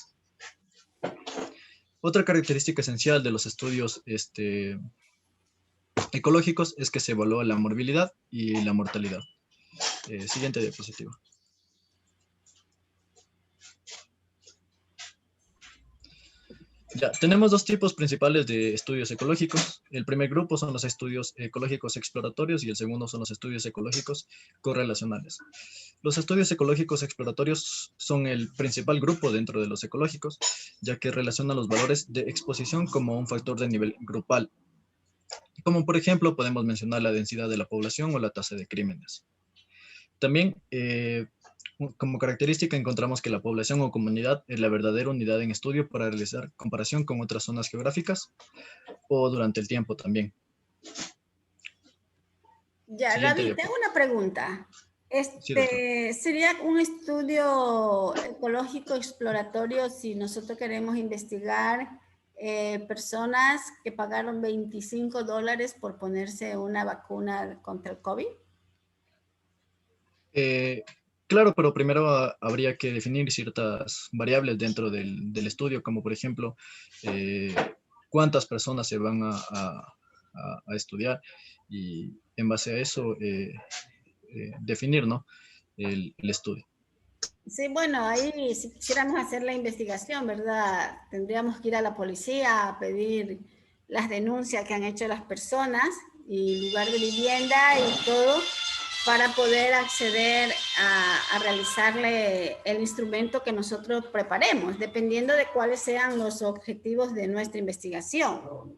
Otra característica esencial de los estudios ecológicos es que se evalúa la morbilidad y la mortalidad. Siguiente diapositiva. Ya, tenemos dos tipos principales de estudios ecológicos. El primer grupo son los estudios ecológicos exploratorios y el segundo son los estudios ecológicos correlacionales. Los estudios ecológicos exploratorios son el principal grupo dentro de los ecológicos, ya que relacionan los valores de exposición como un factor de nivel grupal. Como por ejemplo, podemos mencionar la densidad de la población o la tasa de crímenes. También, como característica, encontramos que la población o comunidad es la verdadera unidad en estudio para realizar comparación con otras zonas geográficas o durante el tiempo también. Ya, David, tengo una pregunta. Sí, ¿sería un estudio ecológico exploratorio si nosotros queremos investigar personas que pagaron $25 por ponerse una vacuna contra el COVID? Claro, pero primero habría que definir ciertas variables dentro del estudio, como por ejemplo, cuántas personas se van a estudiar y en base a eso definir, ¿no? el estudio. Sí, bueno, ahí si quisiéramos hacer la investigación, ¿verdad? Tendríamos que ir a la policía a pedir las denuncias que han hecho las personas y lugar de vivienda y todo para poder acceder a realizarle el instrumento que nosotros preparemos, dependiendo de cuáles sean los objetivos de nuestra investigación.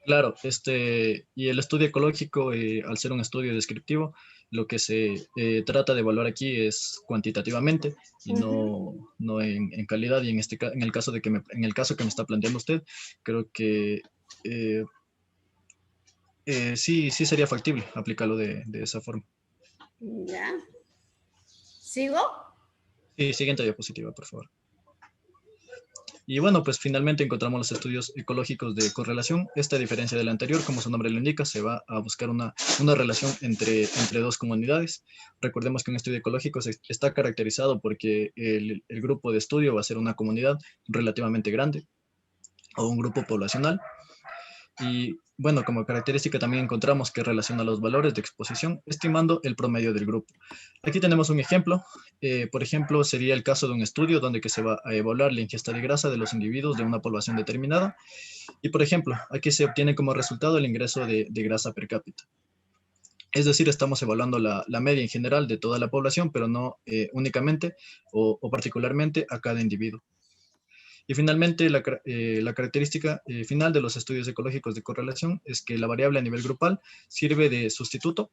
Claro, y el estudio ecológico, al ser un estudio descriptivo, lo que se trata de evaluar aquí es cuantitativamente y no en calidad. Y en el caso en el caso que me está planteando usted, creo que eh, sí sería factible aplicarlo de esa forma. Ya. ¿Sigo? Sí, siguiente diapositiva, por favor. Y bueno, pues finalmente encontramos los estudios ecológicos de correlación. Esta, a diferencia del anterior, como su nombre lo indica, se va a buscar una relación entre dos comunidades. Recordemos que un estudio ecológico está caracterizado porque el grupo de estudio va a ser una comunidad relativamente grande o un grupo poblacional. Y bueno, como característica también encontramos que relaciona los valores de exposición estimando el promedio del grupo. Aquí tenemos un ejemplo. Por ejemplo, sería el caso de un estudio donde que se va a evaluar la ingesta de grasa de los individuos de una población determinada. Y por ejemplo, aquí se obtiene como resultado el ingreso de grasa per cápita. Es decir, estamos evaluando la media en general de toda la población, pero no únicamente o particularmente a cada individuo. Y finalmente, la característica final de los estudios ecológicos de correlación es que la variable a nivel grupal sirve de sustituto.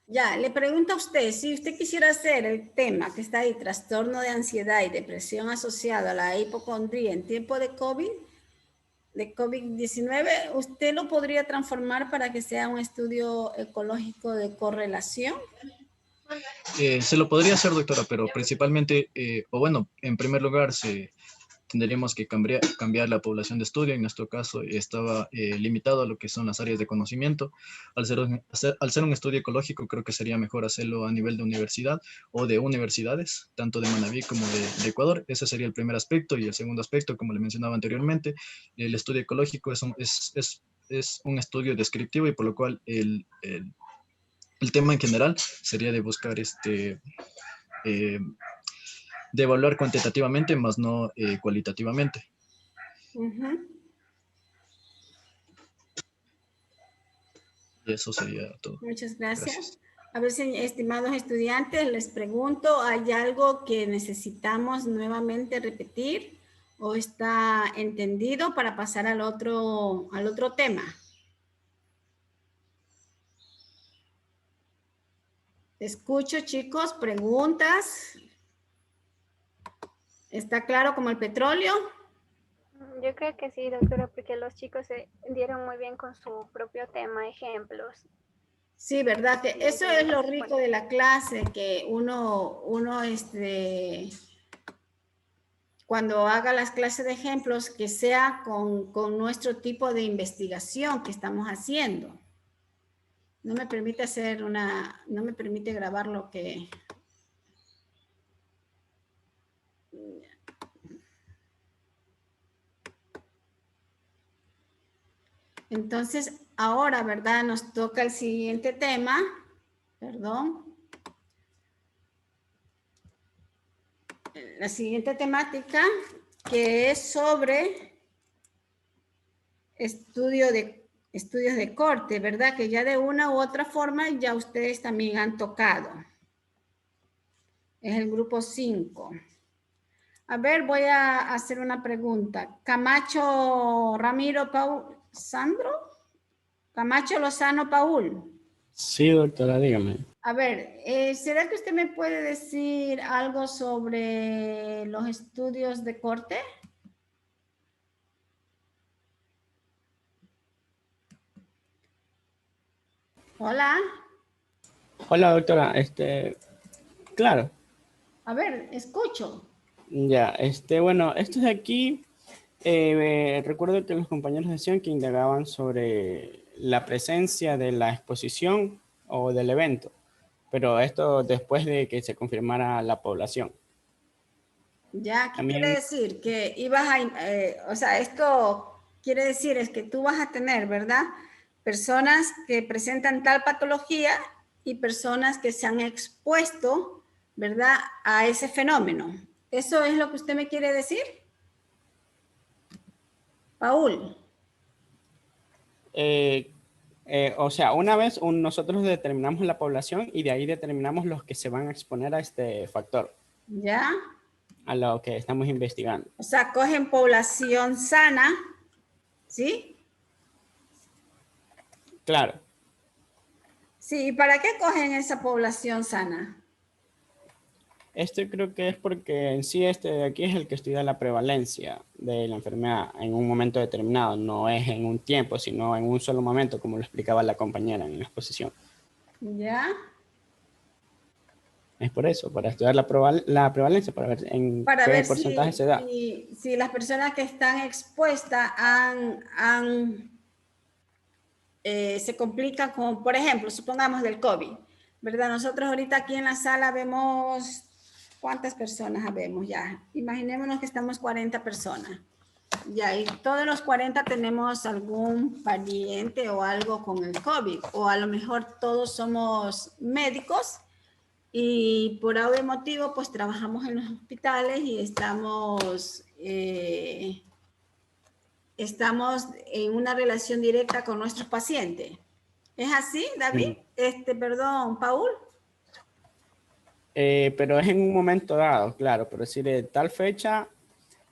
Ya, le pregunto a usted, si usted quisiera hacer el tema que está ahí, trastorno de ansiedad y depresión asociado a la hipocondría en tiempo de COVID-19, ¿usted lo podría transformar para que sea un estudio ecológico de correlación? Se lo podría hacer, doctora, pero principalmente, o bueno, en primer lugar, tendríamos que cambiar la población de estudio. En nuestro caso estaba limitado a lo que son las áreas de conocimiento. Al ser un estudio ecológico, creo que sería mejor hacerlo a nivel de universidad o de universidades, tanto de Manabí como de Ecuador. Ese sería el primer aspecto. Y el segundo aspecto, como le mencionaba anteriormente, el estudio ecológico es un estudio descriptivo y por lo cual el tema en general sería de buscar de evaluar cuantitativamente, más no cualitativamente. Y eso sería todo. Muchas gracias. A ver, si, estimados estudiantes, les pregunto, ¿hay algo que necesitamos nuevamente repetir o está entendido para pasar al otro tema? Escucho, chicos, preguntas. ¿Está claro como el petróleo? Yo creo que sí, doctora, porque los chicos se dieron muy bien con su propio tema, ejemplos. Sí, verdad, que eso es lo rico de la clase, que uno cuando haga las clases de ejemplos, que sea con nuestro tipo de investigación que estamos haciendo. No me permite no me permite grabar lo que... Entonces, ahora, ¿verdad? Nos toca el siguiente tema. Perdón. La siguiente temática, que es sobre estudios de corte, ¿verdad? Que ya de una u otra forma ya ustedes también han tocado. Es el grupo 5. A ver, voy a hacer una pregunta. Camacho Ramiro Paul Sandro. Camacho Lozano Paul. Sí, doctora, dígame. A ver, ¿será que usted me puede decir algo sobre los estudios de corte? Hola. Hola, doctora. Claro. A ver, escucho. Ya, bueno, estos de aquí, recuerdo que los compañeros decían que indagaban sobre la presencia de la exposición o del evento, pero esto después de que se confirmara la población. Ya, ¿qué También, quiere decir? Que ibas a, o sea, esto quiere decir es que tú vas a tener, ¿verdad? Personas que presentan tal patología y personas que se han expuesto, ¿verdad? A ese fenómeno. ¿Eso es lo que usted me quiere decir? Paul. o sea, una vez nosotros determinamos la población y de ahí determinamos los que se van a exponer a este factor. ¿Ya? A lo que estamos investigando. O sea, cogen población sana, ¿Sí? Claro. Sí, ¿y para qué cogen esa población sana? Esto creo que es porque en sí este de aquí es el que estudia la prevalencia de la enfermedad en un momento determinado, no es en un tiempo, sino en un solo momento, como lo explicaba la compañera en la exposición. ¿Ya? Es por eso, para estudiar la prevalencia, para ver en Para qué ver porcentaje se da. si las personas que están expuestas se complican con, por ejemplo, supongamos del COVID, ¿verdad? Nosotros ahorita aquí en la sala vemos, ¿cuántas personas habemos ya? Imaginémonos que estamos 40 personas. Ya, y todos los 40 tenemos algún pariente o algo con el COVID, o a lo mejor todos somos médicos y por algún motivo pues trabajamos en los hospitales y estamos en una relación directa con nuestros pacientes. ¿Es así, David? Perdón, Paul. Pero es en un momento dado, claro, por decir, de tal fecha,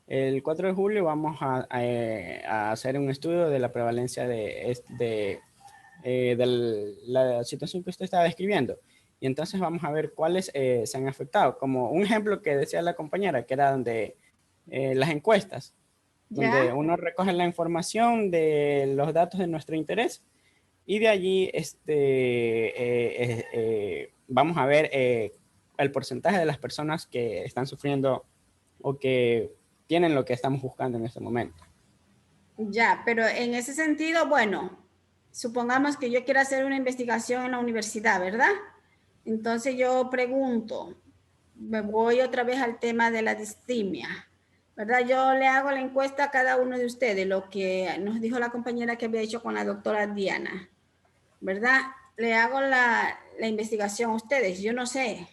el 4 de julio vamos a hacer un estudio de la prevalencia de la situación que usted estaba describiendo. Y entonces vamos a ver cuáles se han afectado. Como un ejemplo que decía la compañera, que era donde las encuestas, donde ¿Ya? uno recoge la información de los datos de nuestro interés y de allí vamos a ver el porcentaje de las personas que están sufriendo o que tienen lo que estamos buscando en este momento. Ya, pero en ese sentido, bueno, supongamos que yo quiero hacer una investigación en la universidad, ¿verdad? Entonces yo pregunto, me voy otra vez al tema de la distimia, ¿verdad? Yo le hago la encuesta a cada uno de ustedes, lo que nos dijo la compañera que había hecho con la doctora Diana, ¿verdad? Le hago la investigación a ustedes. Yo no sé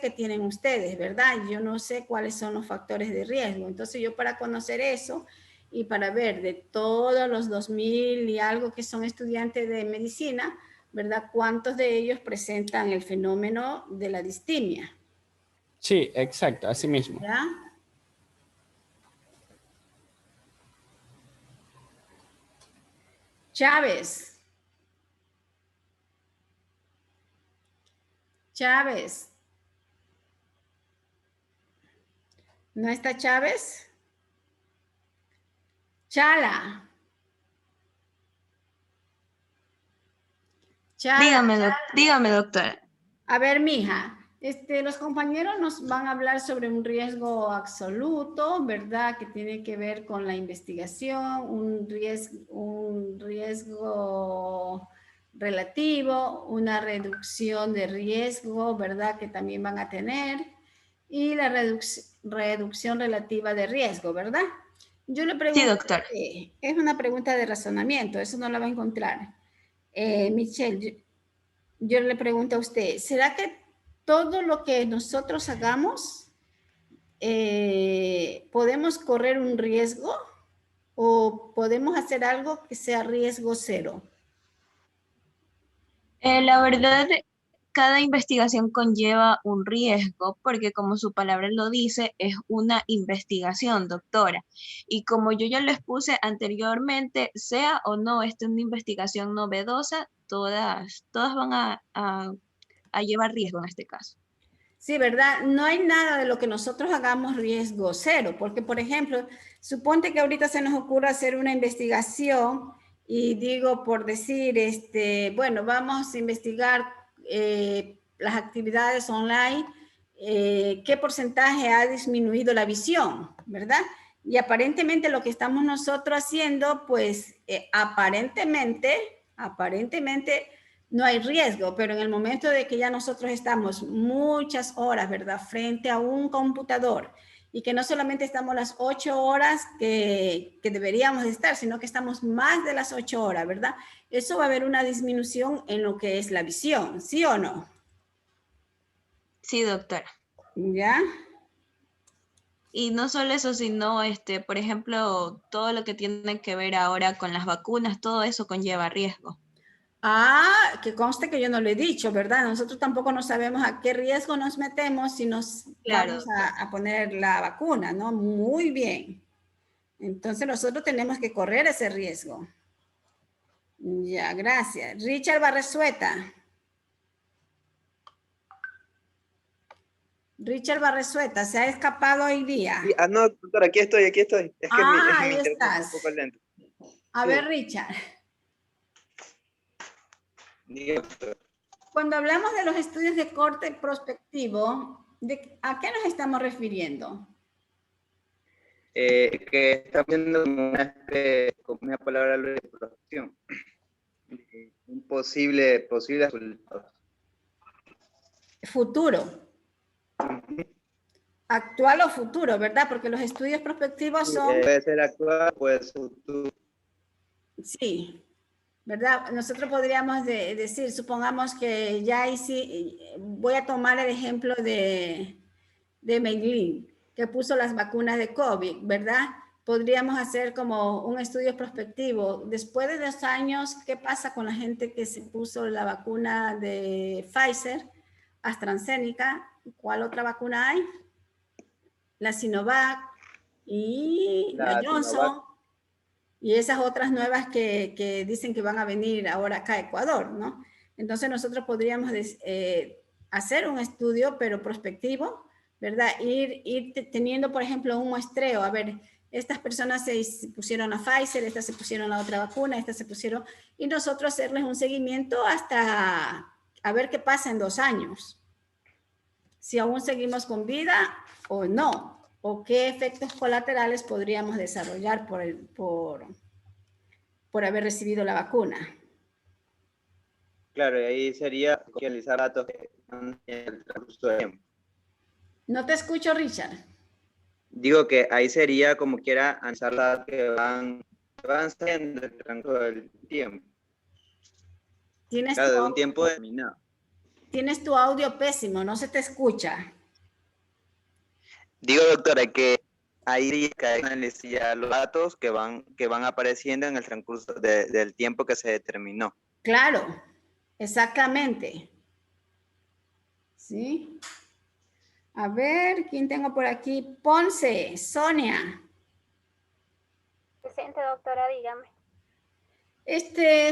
qué tienen ustedes, ¿verdad? Yo no sé cuáles son los factores de riesgo. Entonces yo para conocer eso y para ver de todos los 2000 y algo que son estudiantes de medicina, ¿verdad? ¿Cuántos de ellos presentan el fenómeno de la distimia? Sí, exacto, así mismo. ¿Ya? Chávez. Chávez. ¿No está Chávez? Chala. Chala. Dígame, doctora. A ver, mija, los compañeros nos van a hablar sobre un riesgo absoluto, ¿verdad? Que tiene que ver con la investigación, un riesgo relativo, una reducción de riesgo, ¿verdad? Que también van a tener, y la reducción relativa de riesgo, ¿verdad? Yo le pregunto, Sí, doctora. es una pregunta de razonamiento, eso no la va a encontrar. Michelle, yo le pregunto a usted, ¿será que todo lo que nosotros hagamos podemos correr un riesgo o podemos hacer algo que sea riesgo cero? La verdad, cada investigación conlleva un riesgo porque como su palabra lo dice, es una investigación, doctora. Y como yo ya les puse anteriormente, sea o no esta una investigación novedosa, todas van a llevar riesgo en este caso. Sí, ¿verdad? No hay nada de lo que nosotros hagamos riesgo cero, porque, por ejemplo, suponte que ahorita se nos ocurra hacer una investigación y digo, por decir, bueno, vamos a investigar las actividades online, qué porcentaje ha disminuido la visión, ¿verdad? Y aparentemente lo que estamos nosotros haciendo, pues aparentemente no hay riesgo, pero en el momento de que ya nosotros estamos muchas horas, ¿verdad?, frente a un computador y que no solamente estamos las 8 horas que deberíamos estar, sino que estamos más de las 8 horas, ¿verdad? Eso va a haber una disminución en lo que es la visión, ¿sí o no? Sí, doctora. ¿Ya? Y no solo eso, sino, por ejemplo, todo lo que tiene que ver ahora con las vacunas, todo eso conlleva riesgo. Ah, que conste que yo no lo he dicho, ¿verdad? Nosotros tampoco no sabemos a qué riesgo nos metemos si nos vamos a poner la vacuna, ¿no? Muy bien. Entonces nosotros tenemos que correr ese riesgo. Ya, gracias. Richard Barresueta. Richard Barresueta, ¿se ha escapado hoy día? Sí, no, doctora, aquí estoy. Es que ahí mi internet estás. es un poco lento. A ver, Richard. Cuando hablamos de los estudios de corte prospectivo, ¿a qué nos estamos refiriendo? Que estamos viendo como una palabra de prospección. Un posible resultado. Futuro. Actual o futuro, ¿verdad? Porque los estudios prospectivos son... Puede ser actual, puede ser futuro. Sí, ¿verdad? Nosotros podríamos decir, supongamos que ya voy a tomar el ejemplo de Meilín, que puso las vacunas de COVID, ¿verdad? Podríamos hacer como un estudio prospectivo. Después de 2 años, ¿qué pasa con la gente que se puso la vacuna de Pfizer, AstraZeneca? ¿Cuál otra vacuna hay? La Sinovac y la Johnson. Sinovac. Y esas otras nuevas que dicen que van a venir ahora acá a Ecuador, ¿no? Entonces nosotros podríamos hacer un estudio, pero prospectivo, ¿verdad? Ir teniendo, por ejemplo, un muestreo. A ver, estas personas se pusieron a Pfizer, estas se pusieron a otra vacuna, estas se pusieron... Y nosotros hacerles un seguimiento hasta a ver qué pasa en 2 años. Si aún seguimos con vida o no. O qué efectos colaterales podríamos desarrollar por haber recibido la vacuna. Claro, y ahí sería realizar datos en el transcurso del tiempo. No te escucho, Richard. Digo que ahí sería como quiera analizar datos que van saliendo en el transcurso del tiempo. Claro, de un tiempo determinado. Tienes tu audio pésimo, no se te escucha. Digo, doctora, que ahí hay que analizar los datos que van apareciendo en el transcurso del tiempo que se determinó. Claro, exactamente. ¿Sí? A ver, ¿quién tengo por aquí? Ponce, Sonia. Presente, doctora, dígame.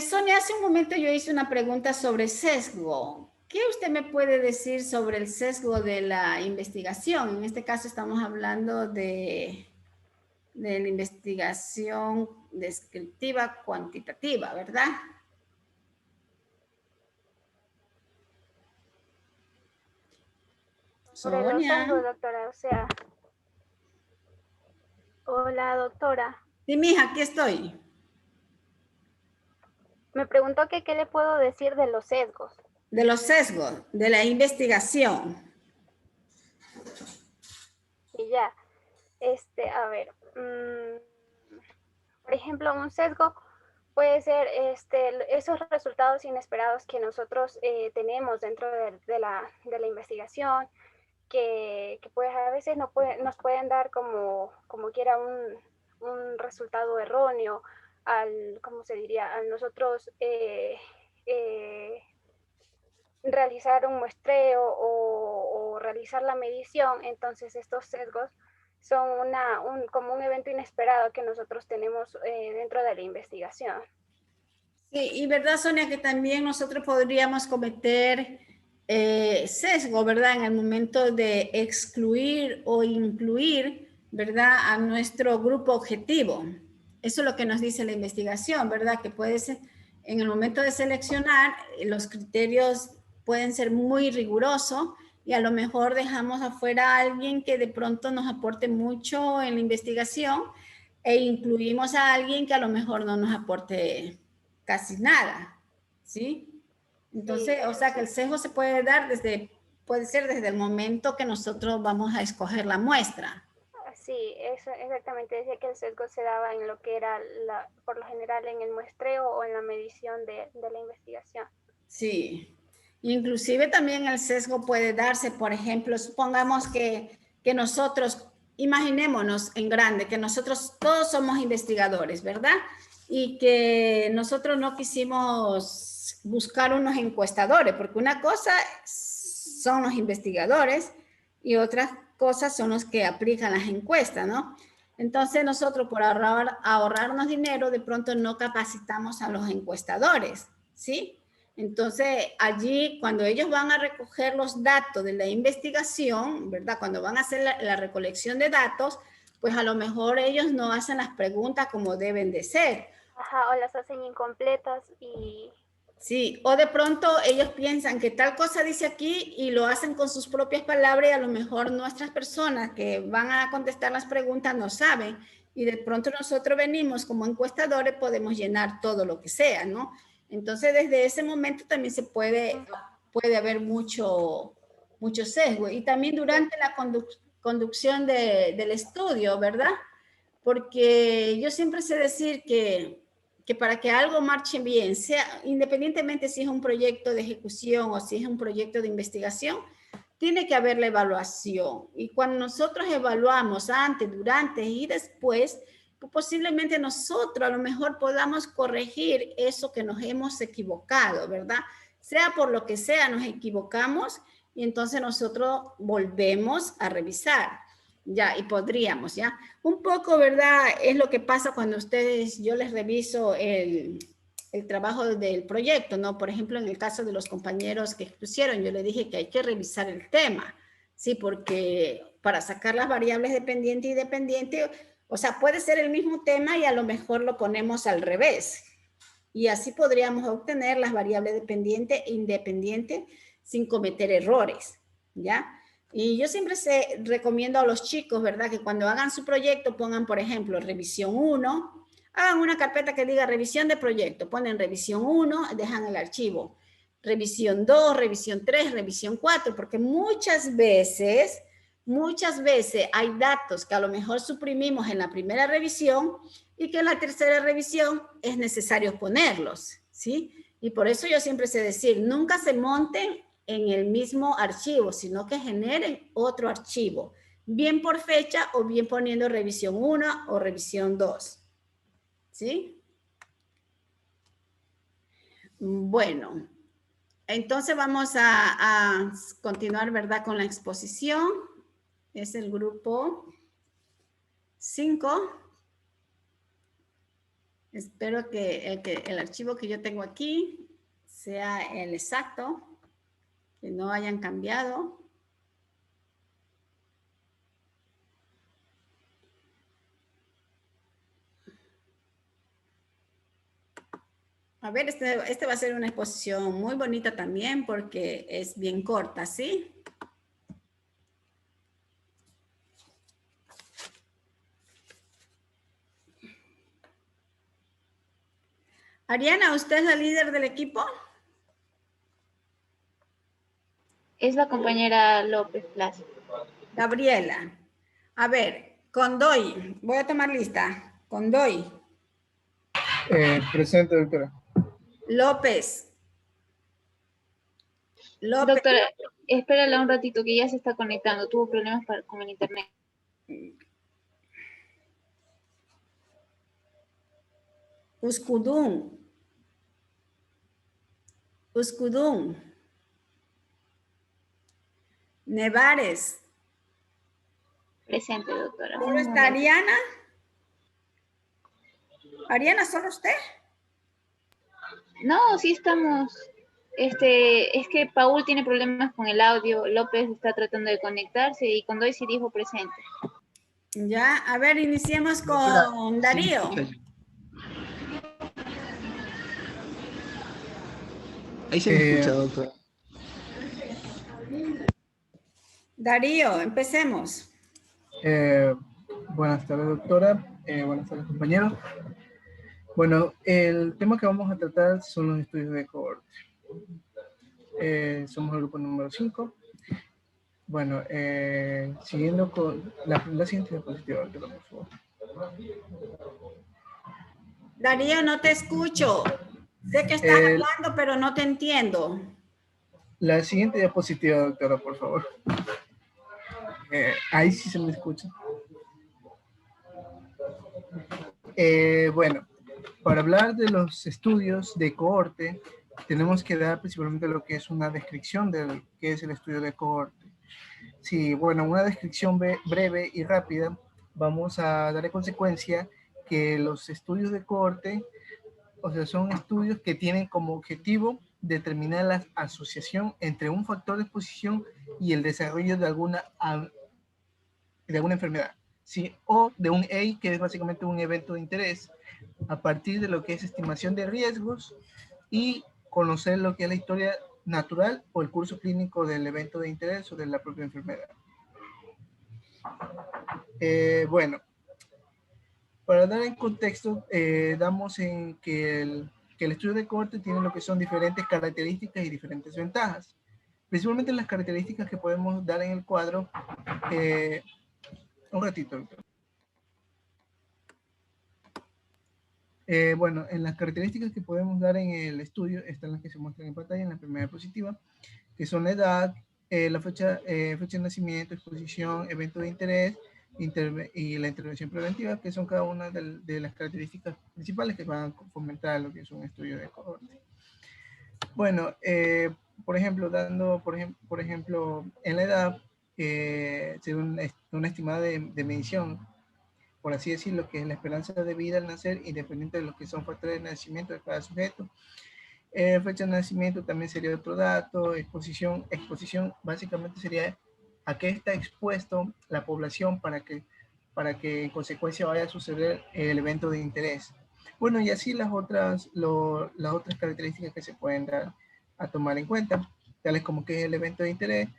Sonia, hace un momento yo hice una pregunta sobre sesgo. ¿Qué usted me puede decir sobre el sesgo de la investigación? En este caso estamos hablando de la investigación descriptiva cuantitativa, ¿verdad? Sobre los sesgos, doctora, o sea... Hola, doctora. Sí, mija, aquí estoy. Me preguntó que qué le puedo decir de los sesgos. De los sesgos, de la investigación. Y ya, a ver, por ejemplo, un sesgo puede ser esos resultados inesperados que nosotros tenemos dentro de la investigación, que pues a veces nos pueden dar como quiera un resultado erróneo ¿cómo se diría? Al nosotros realizar un muestreo o realizar la medición. Entonces estos sesgos son como un evento inesperado que nosotros tenemos dentro de la investigación. Sí, y verdad, Sonia, que también nosotros podríamos cometer sesgo, ¿verdad? En el momento de excluir o incluir, ¿verdad? A nuestro grupo objetivo. Eso es lo que nos dice la investigación, ¿verdad? Que puede ser, en el momento de seleccionar, los criterios pueden ser muy rigurosos y a lo mejor dejamos afuera a alguien que de pronto nos aporte mucho en la investigación e incluimos a alguien que a lo mejor no nos aporte casi nada, ¿sí? Entonces, sí, o sea que el sesgo se puede dar puede ser desde el momento que nosotros vamos a escoger la muestra. Sí, eso exactamente, decía que el sesgo se daba en lo que era, por lo general, en el muestreo o en la medición de la investigación. Sí, inclusive también el sesgo puede darse, por ejemplo, supongamos que nosotros, imaginémonos en grande, que nosotros todos somos investigadores, ¿verdad? Y que nosotros no quisimos buscar unos encuestadores, porque una cosa son los investigadores y otras cosas son los que aplican las encuestas, ¿no? Entonces nosotros por ahorrarnos dinero, de pronto no capacitamos a los encuestadores, ¿sí? Entonces allí cuando ellos van a recoger los datos de la investigación, ¿verdad? Cuando van a hacer la recolección de datos, pues a lo mejor ellos no hacen las preguntas como deben de ser. Ajá, o las hacen incompletas y... Sí, o de pronto ellos piensan que tal cosa dice aquí y lo hacen con sus propias palabras y a lo mejor nuestras personas que van a contestar las preguntas no saben y de pronto nosotros venimos como encuestadores, podemos llenar todo lo que sea, ¿no? Entonces desde ese momento también se puede haber mucho sesgo y también durante la conducción del estudio, ¿verdad? Porque yo siempre sé decir que para que algo marche bien, sea independientemente si es un proyecto de ejecución o si es un proyecto de investigación, tiene que haber la evaluación. Y cuando nosotros evaluamos antes, durante y después, pues posiblemente nosotros a lo mejor podamos corregir eso que nos hemos equivocado, ¿verdad? Sea por lo que sea, nos equivocamos y entonces nosotros volvemos a revisar. Ya, y podríamos, ¿ya? Un poco, ¿verdad? Es lo que pasa cuando yo les reviso el trabajo del proyecto, ¿no? Por ejemplo, en el caso de los compañeros que expusieron, yo les dije que hay que revisar el tema, ¿sí? Porque para sacar las variables dependiente y dependiente, o sea, puede ser el mismo tema y a lo mejor lo ponemos al revés. Y así podríamos obtener las variables dependiente e independiente sin cometer errores, ¿ya? Y yo siempre recomiendo a los chicos, ¿verdad? Que cuando hagan su proyecto pongan, por ejemplo, revisión 1, hagan una carpeta que diga revisión de proyecto, ponen revisión 1, dejan el archivo, revisión 2, revisión 3, revisión 4, porque muchas veces hay datos que a lo mejor suprimimos en la primera revisión y que en la tercera revisión es necesario ponerlos, ¿sí? Y por eso yo siempre sé decir, nunca se monten en el mismo archivo, sino que generen otro archivo, bien por fecha o bien poniendo revisión 1 o revisión 2. ¿Sí? Bueno, entonces vamos a continuar, ¿verdad? Con la exposición. Es el grupo 5. Espero que el archivo que yo tengo aquí sea el exacto, que no hayan cambiado. A ver, este va a ser una exposición muy bonita también porque es bien corta, ¿sí? Ariana, ¿usted es la líder del equipo? Es la compañera López Plaza. Gabriela. A ver, Condoy. Voy a tomar lista. Condoy. Presente, doctora. López. López. Doctora, espérala un ratito que ya se está conectando. Tuvo problemas con el internet. Uskudun. Nevares. Presente, doctora. ¿Solo está Ariana? ¿Ariana, solo usted? No, sí estamos. Es que Paul tiene problemas con el audio. López está tratando de conectarse y Condoy sí dijo presente. Ya, a ver, iniciemos con Darío. Ahí se me escucha, doctora. Darío, empecemos. Buenas tardes, doctora. Buenas tardes, compañeros. Bueno, el tema que vamos a tratar son los estudios de cohorte. Somos el grupo número 5. Bueno, siguiendo con la siguiente diapositiva, doctora, por favor. Darío, no te escucho. Sé que estás hablando, pero no te entiendo. La siguiente diapositiva, doctora, por favor. Ahí sí se me escucha. Bueno, para hablar de los estudios de cohorte, tenemos que dar principalmente lo que es una descripción de qué es el estudio de cohorte. Sí, bueno, una descripción breve y rápida vamos a dar en consecuencia que los estudios de cohorte, o sea, son estudios que tienen como objetivo determinar la asociación entre un factor de exposición y el desarrollo de alguna enfermedad, ¿sí? O de un EI, que es básicamente un evento de interés, a partir de lo que es estimación de riesgos y conocer lo que es la historia natural o el curso clínico del evento de interés o de la propia enfermedad. Bueno, para dar en contexto, damos en que el estudio de cohorte tiene lo que son diferentes características y diferentes ventajas. Principalmente las características que podemos dar en el cuadro. Un ratito. Bueno, en las características que podemos dar en el estudio están las que se muestran en pantalla en la primera diapositiva, que son la edad, la fecha de nacimiento, exposición, evento de interés y la intervención preventiva, que son cada una de las características principales que van a fomentar lo que es un estudio de cohorte. Bueno, por ejemplo, por ejemplo, en la edad, según una estimada de medición, por así decirlo, que es la esperanza de vida al nacer, independiente de lo que son factores de nacimiento de cada sujeto. Fecha de nacimiento también sería otro dato. Exposición básicamente sería a qué está expuesto la población para que en consecuencia vaya a suceder el evento de interés. Bueno, y así las otras características que se pueden dar a tomar en cuenta, tales como que el evento de interés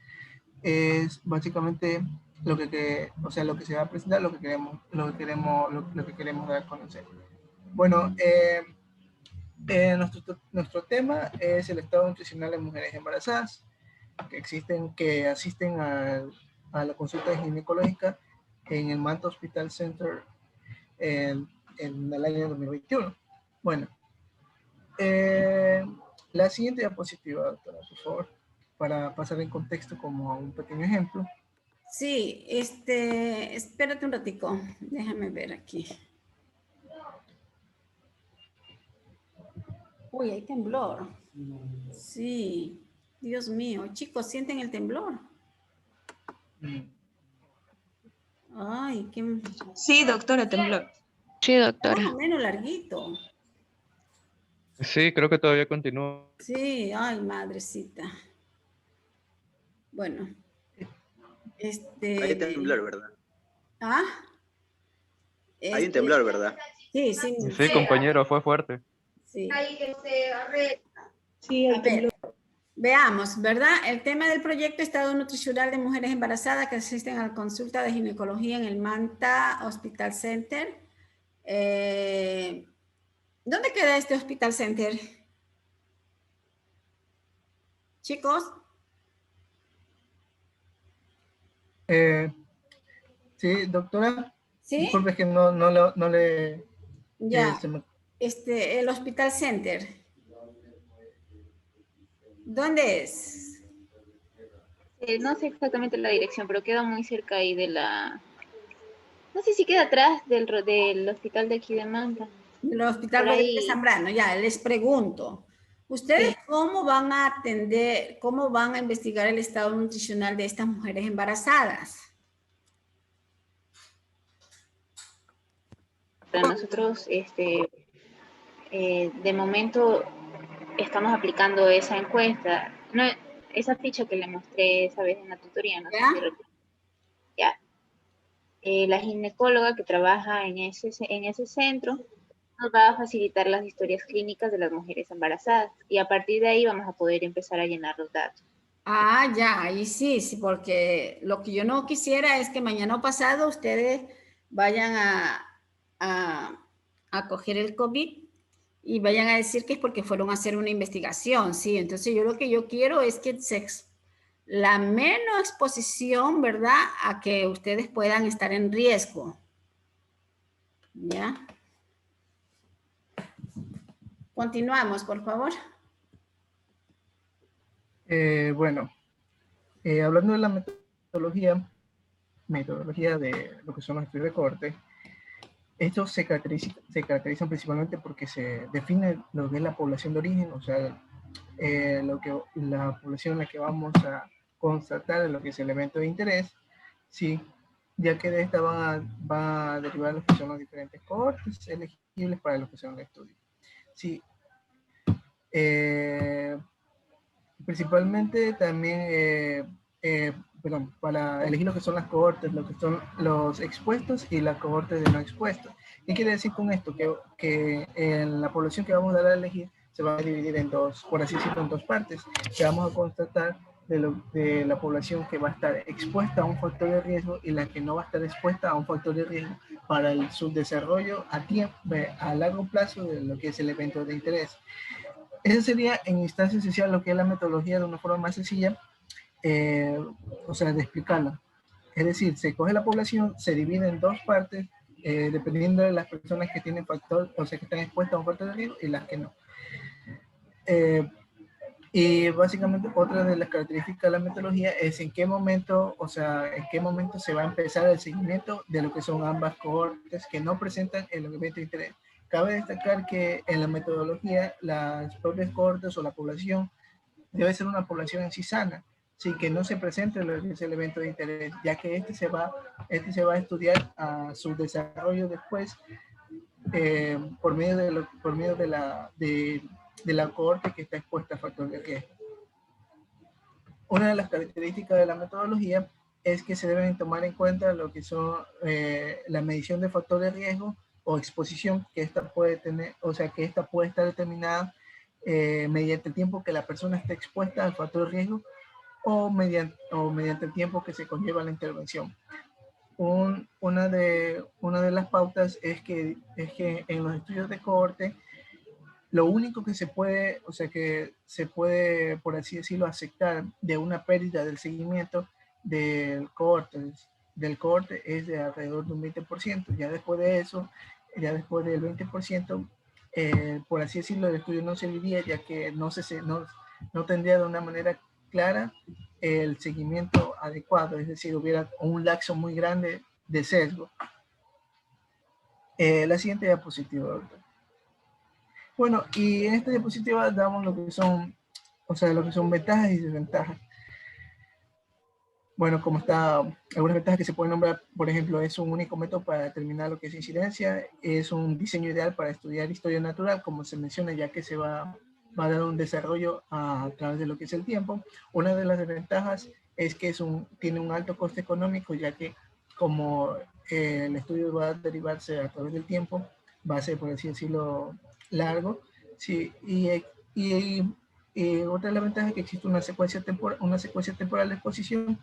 es básicamente lo que se va a presentar, lo que queremos dar a conocer. Bueno, nuestro tema es el estado nutricional de mujeres embarazadas que asisten a la consulta ginecológica en el Manta Hospital Center en el año 2021. Bueno, la siguiente diapositiva, doctora, por favor, para pasar en contexto como un pequeño ejemplo. Sí, espérate un ratico, déjame ver aquí. Uy, hay temblor. Sí, Dios mío, chicos, ¿sienten el temblor? Ay, qué... Sí, doctora, temblor. Sí, doctora. Más o menos larguito. Sí, creo que todavía continúa. Sí, ay, madrecita. Bueno. Hay temblor, ¿verdad? ¿Ah? Hay un temblor, ¿verdad? Sí, sí. Sí, compañero, fue fuerte. Sí. Sí, hay temblor. Veamos, ¿verdad? El tema del proyecto Estado Nutricional de Mujeres Embarazadas que asisten a la consulta de ginecología en el Manta Hospital Center. ¿Dónde queda este Hospital Center? Chicos. Sí, doctora. ¿Sí? Disculpe que no le... Ya, el Hospital Center. ¿Dónde es? No sé exactamente la dirección, pero queda muy cerca ahí de la... No sé si queda atrás del hospital de aquí de Manta. El Hospital de Zambrano, ya, les pregunto. ¿Ustedes cómo van a atender, cómo van a investigar el estado nutricional de estas mujeres embarazadas? Para nosotros, de momento, estamos aplicando esa encuesta. No, esa ficha que le mostré esa vez en la tutoría, no sé si recuerdo. Ya. La ginecóloga que trabaja en ese centro nos va a facilitar las historias clínicas de las mujeres embarazadas y a partir de ahí vamos a poder empezar a llenar los datos. Ah, ya, ahí sí, porque lo que yo no quisiera es que mañana o pasado ustedes vayan a coger el COVID y vayan a decir que es porque fueron a hacer una investigación, ¿sí? Entonces yo lo que yo quiero es que la menos exposición, ¿verdad? A que ustedes puedan estar en riesgo. ¿Ya? Continuamos, por favor. Bueno, hablando de la metodología de lo que son los estudios de cohorte, estos se caracterizan principalmente porque se define lo que es la población de origen, o sea, la población en la que vamos a constatar lo que es el evento de interés, ¿sí? ya que de esta va a derivar lo que son los diferentes cohortes elegibles para lo que son el estudio. Sí. Principalmente también, perdón, para elegir lo que son las cohortes, lo que son los expuestos y las cohortes de no expuestos. ¿Qué quiere decir con esto? Que en la población que vamos a dar a elegir se va a dividir en dos, por así decirlo, en dos partes, que vamos a constatar de la población que va a estar expuesta a un factor de riesgo y la que no va a estar expuesta a un factor de riesgo para el subdesarrollo a largo plazo de lo que es el evento de interés. Eso sería en instancia esencial lo que es la metodología de una forma más sencilla, o sea, de explicarla. Es decir, se coge la población, se divide en dos partes, dependiendo de las personas que tienen factor, o sea, que están expuestas a un factor de riesgo y las que no. Y básicamente otra de las características de la metodología es en qué momento, o sea, en qué momento se va a empezar el seguimiento de lo que son ambas cohortes que no presentan el evento de interés. Cabe destacar que en la metodología las propias cohortes o la población debe ser una población en sí sana, sin que no se presente lo que es el evento de interés, ya que este se va a estudiar a su desarrollo después por medio de la cohorte que está expuesta a factor de riesgo. Una de las características de la metodología es que se deben tomar en cuenta lo que son la medición de factor de riesgo o exposición que esta puede tener, o sea, que esta puede estar determinada mediante el tiempo que la persona esté expuesta al factor de riesgo o mediante el tiempo que se conlleva la intervención. Una de las pautas es que en los estudios de cohorte, lo único que se puede, o sea, que se puede, por así decirlo, aceptar de una pérdida del seguimiento del cohorte es de alrededor de un 20%. Ya después de eso, ya después del 20%, por así decirlo, el estudio no serviría, ya que no tendría de una manera clara el seguimiento adecuado, es decir, hubiera un lapso muy grande de sesgo. La siguiente diapositiva, doctor. Bueno, y en esta diapositiva damos lo que son, o sea, lo que son ventajas y desventajas. Bueno, como está, algunas ventajas que se pueden nombrar, por ejemplo, es un único método para determinar lo que es incidencia, es un diseño ideal para estudiar historia natural, como se menciona, ya que se va a dar un desarrollo a través de lo que es el tiempo. Una de las desventajas es que tiene un alto coste económico, ya que como el estudio va a derivarse a través del tiempo, va a ser, por así decirlo, largo. Sí, y otra de las ventajas es que existe una secuencia temporal de exposición,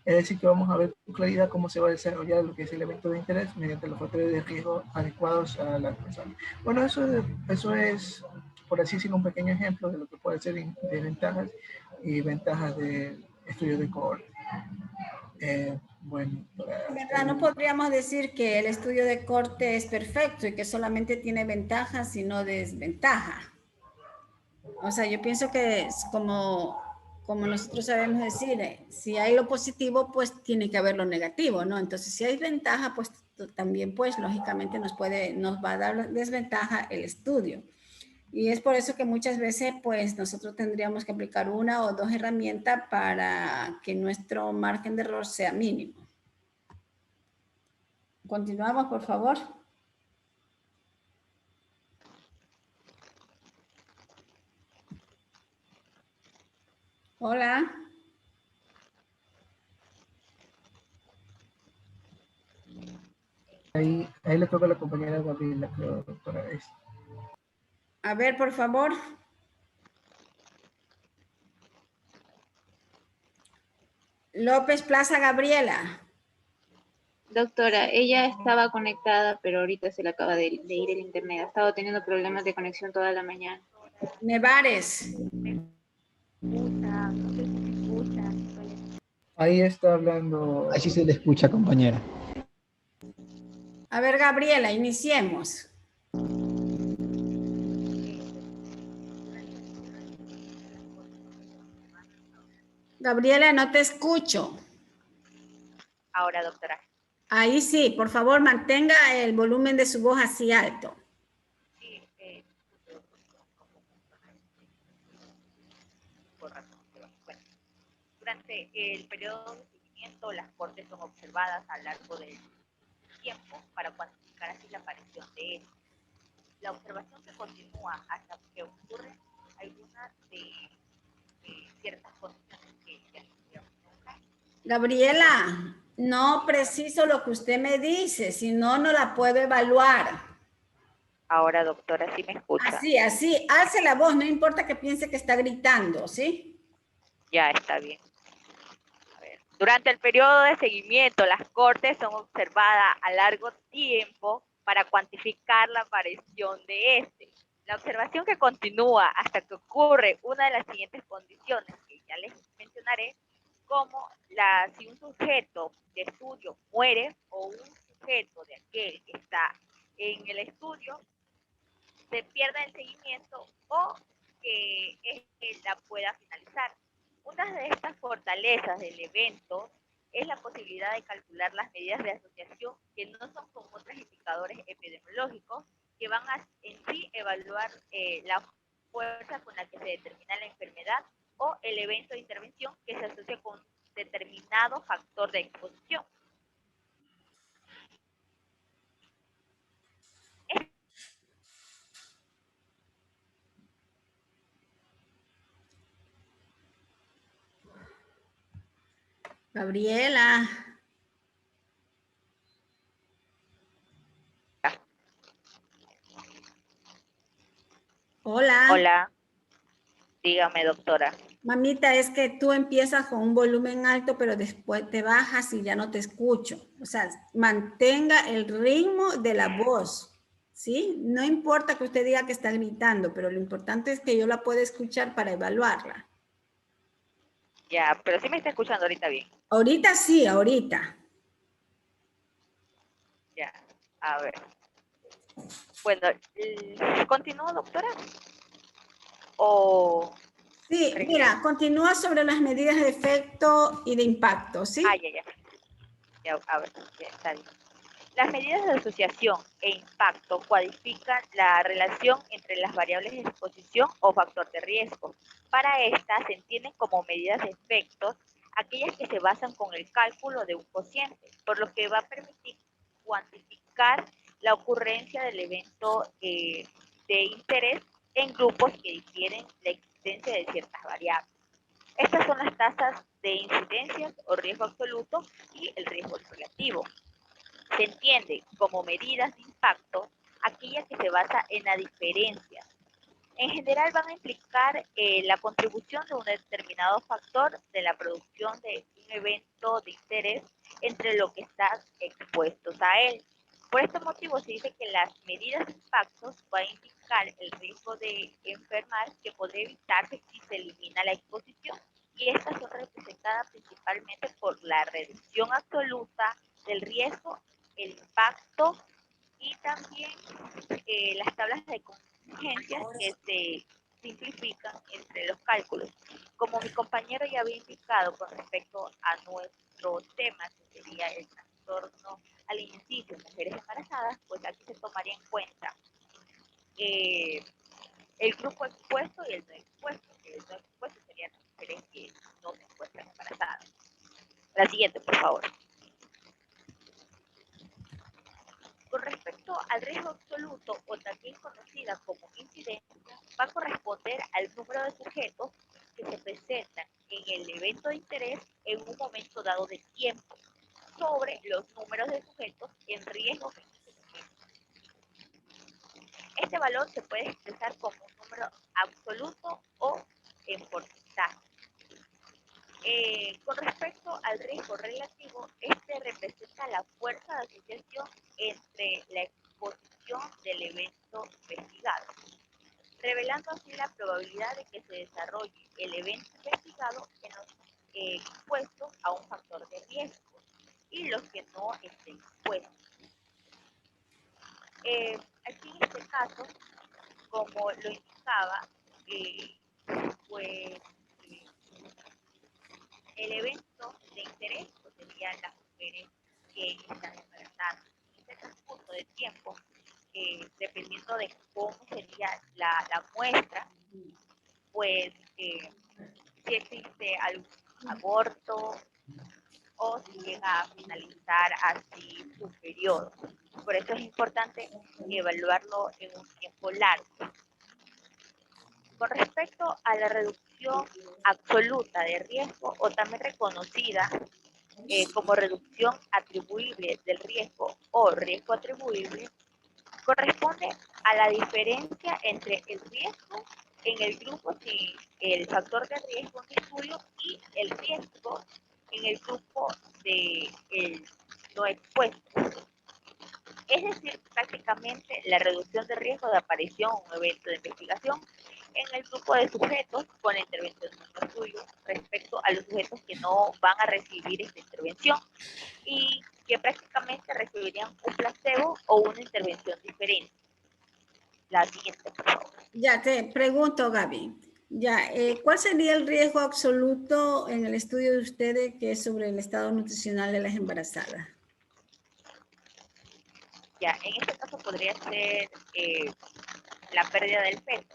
es decir, que vamos a ver con claridad cómo se va a desarrollar lo que es el evento de interés mediante los factores de riesgo adecuados a la persona. Bueno, eso es, por así decirlo, un pequeño ejemplo de lo que puede ser de ventajas y ventajas de estudio de cohorte. Bueno, ¿verdad? No podríamos decir que el estudio de cohorte es perfecto y que solamente tiene ventajas y no desventaja. O sea, yo pienso que es como nosotros sabemos decir, si hay lo positivo, pues tiene que haber lo negativo, ¿no? Entonces, si hay ventaja, pues también, pues, lógicamente nos va a dar desventaja el estudio. Y es por eso que muchas veces, pues, nosotros tendríamos que aplicar una o dos herramientas para que nuestro margen de error sea mínimo. Continuamos, por favor. Hola. Ahí le toca a la compañera Gabriela, creo, doctora. A ver, por favor. López Plaza Gabriela. Doctora, ella estaba conectada, pero ahorita se le acaba de ir el internet. Ha estado teniendo problemas de conexión toda la mañana. Nevares. Ahí está hablando. Así se le escucha, compañera. A ver, Gabriela, iniciemos. Gabriela, no te escucho. Ahora, doctora. Ahí sí, por favor, mantenga el volumen de su voz así alto. Sí, por razón. Bueno, durante el periodo de seguimiento seguimiento, las cortes son observadas a lo largo del tiempo para cuantificar así la aparición de esto. La observación se continúa hasta que ocurren algunas de ciertas condiciones que ya Gabriela, no preciso lo que usted me dice, si no, no la puedo evaluar. Ahora, doctora, ¿sí me escucha? Así, alce la voz, no importa que piense que está gritando, ¿sí? Ya está bien. A ver. Durante el periodo de seguimiento, las cortes son observadas a largo tiempo para cuantificar la aparición de este. La observación que continúa hasta que ocurre una de las siguientes condiciones que ya les mencionaré, como si un sujeto de estudio muere o un sujeto de aquel que está en el estudio se pierda el seguimiento o que la pueda finalizar. Una de estas fortalezas del evento es la posibilidad de calcular las medidas de asociación que no son como otros indicadores epidemiológicos que van a en sí evaluar la fuerza con la que se determina la enfermedad o el evento de intervención que se asocia con determinado factor de exposición. Gabriela. Hola. Hola. Dígame, doctora. Mamita, es que tú empiezas con un volumen alto, pero después te bajas y ya no te escucho. O sea, mantenga el ritmo de la voz, ¿sí? No importa que usted diga que está gritando, pero lo importante es que yo la pueda escuchar para evaluarla. Ya, pero sí me está escuchando ahorita bien. Ahorita sí, ahorita. Ya, a ver. Bueno, ¿continúo, doctora? O... Sí, mira, continúa sobre las medidas de efecto y de impacto, ¿sí? Ya, a ver, ya está bien. Las medidas de asociación e impacto cualifican la relación entre las variables de exposición o factor de riesgo. Para estas se entienden como medidas de efectos aquellas que se basan con el cálculo de un cociente, por lo que va a permitir cuantificar la ocurrencia del evento de interés en grupos que difieren la existencia de ciertas variables. Estas son las tasas de incidencias o riesgo absoluto y el riesgo relativo. Se entiende como medidas de impacto aquellas que se basan en la diferencia. En general van a implicar la contribución de un determinado factor de la producción de un evento de interés entre lo que están expuestos a él. Por este motivo se dice que las medidas de impacto van a indicar el riesgo de enfermar que podría evitarse si se elimina la exposición, y estas son representadas principalmente por la reducción absoluta del riesgo, el impacto y también las tablas de contingencias que se simplifican entre los cálculos. Como mi compañero ya había indicado con respecto a nuestro tema, que sería el trastorno alimenticio en mujeres embarazadas, pues aquí se tomaría en cuenta el grupo expuesto y el no expuesto. El no expuesto serían las mujeres que no se encuentran embarazadas. La siguiente, por favor. Con respecto al riesgo absoluto, o también conocida como incidencia, va a corresponder al número de sujetos que se presentan en el evento de interés en un momento dado de tiempo sobre los números de sujetos en riesgo. Este valor se puede expresar como un número absoluto o en porcentaje. Con respecto al riesgo relativo, este representa la fuerza de asociación entre la exposición del evento investigado, revelando así la probabilidad de que se desarrolle el evento investigado en los expuestos a un factor de riesgo y los que no estén expuestos. Aquí en este caso, como lo indicaba, pues el evento de interés pues, serían las mujeres que están embarazadas. En este transcurso de tiempo, dependiendo de cómo sería la muestra, pues si existe algún aborto o si llega a finalizar así su periodo. Por eso es importante evaluarlo en un tiempo largo. Con respecto a la reducción absoluta de riesgo o también reconocida como reducción atribuible del riesgo o riesgo atribuible, corresponde a la diferencia entre el riesgo en el grupo sin el factor de riesgo en estudio y el riesgo en el grupo de el no expuesto. Es decir, prácticamente la reducción de riesgo de aparición o un evento de investigación en el grupo de sujetos con la intervención de estudio respecto a los sujetos que no van a recibir esta intervención y que prácticamente recibirían un placebo o una intervención diferente. La siguiente, por favor. Ya te pregunto, Gaby. Ya, ¿cuál sería el riesgo absoluto en el estudio de ustedes que es sobre el estado nutricional de las embarazadas? Ya, en este caso podría ser la pérdida del peso,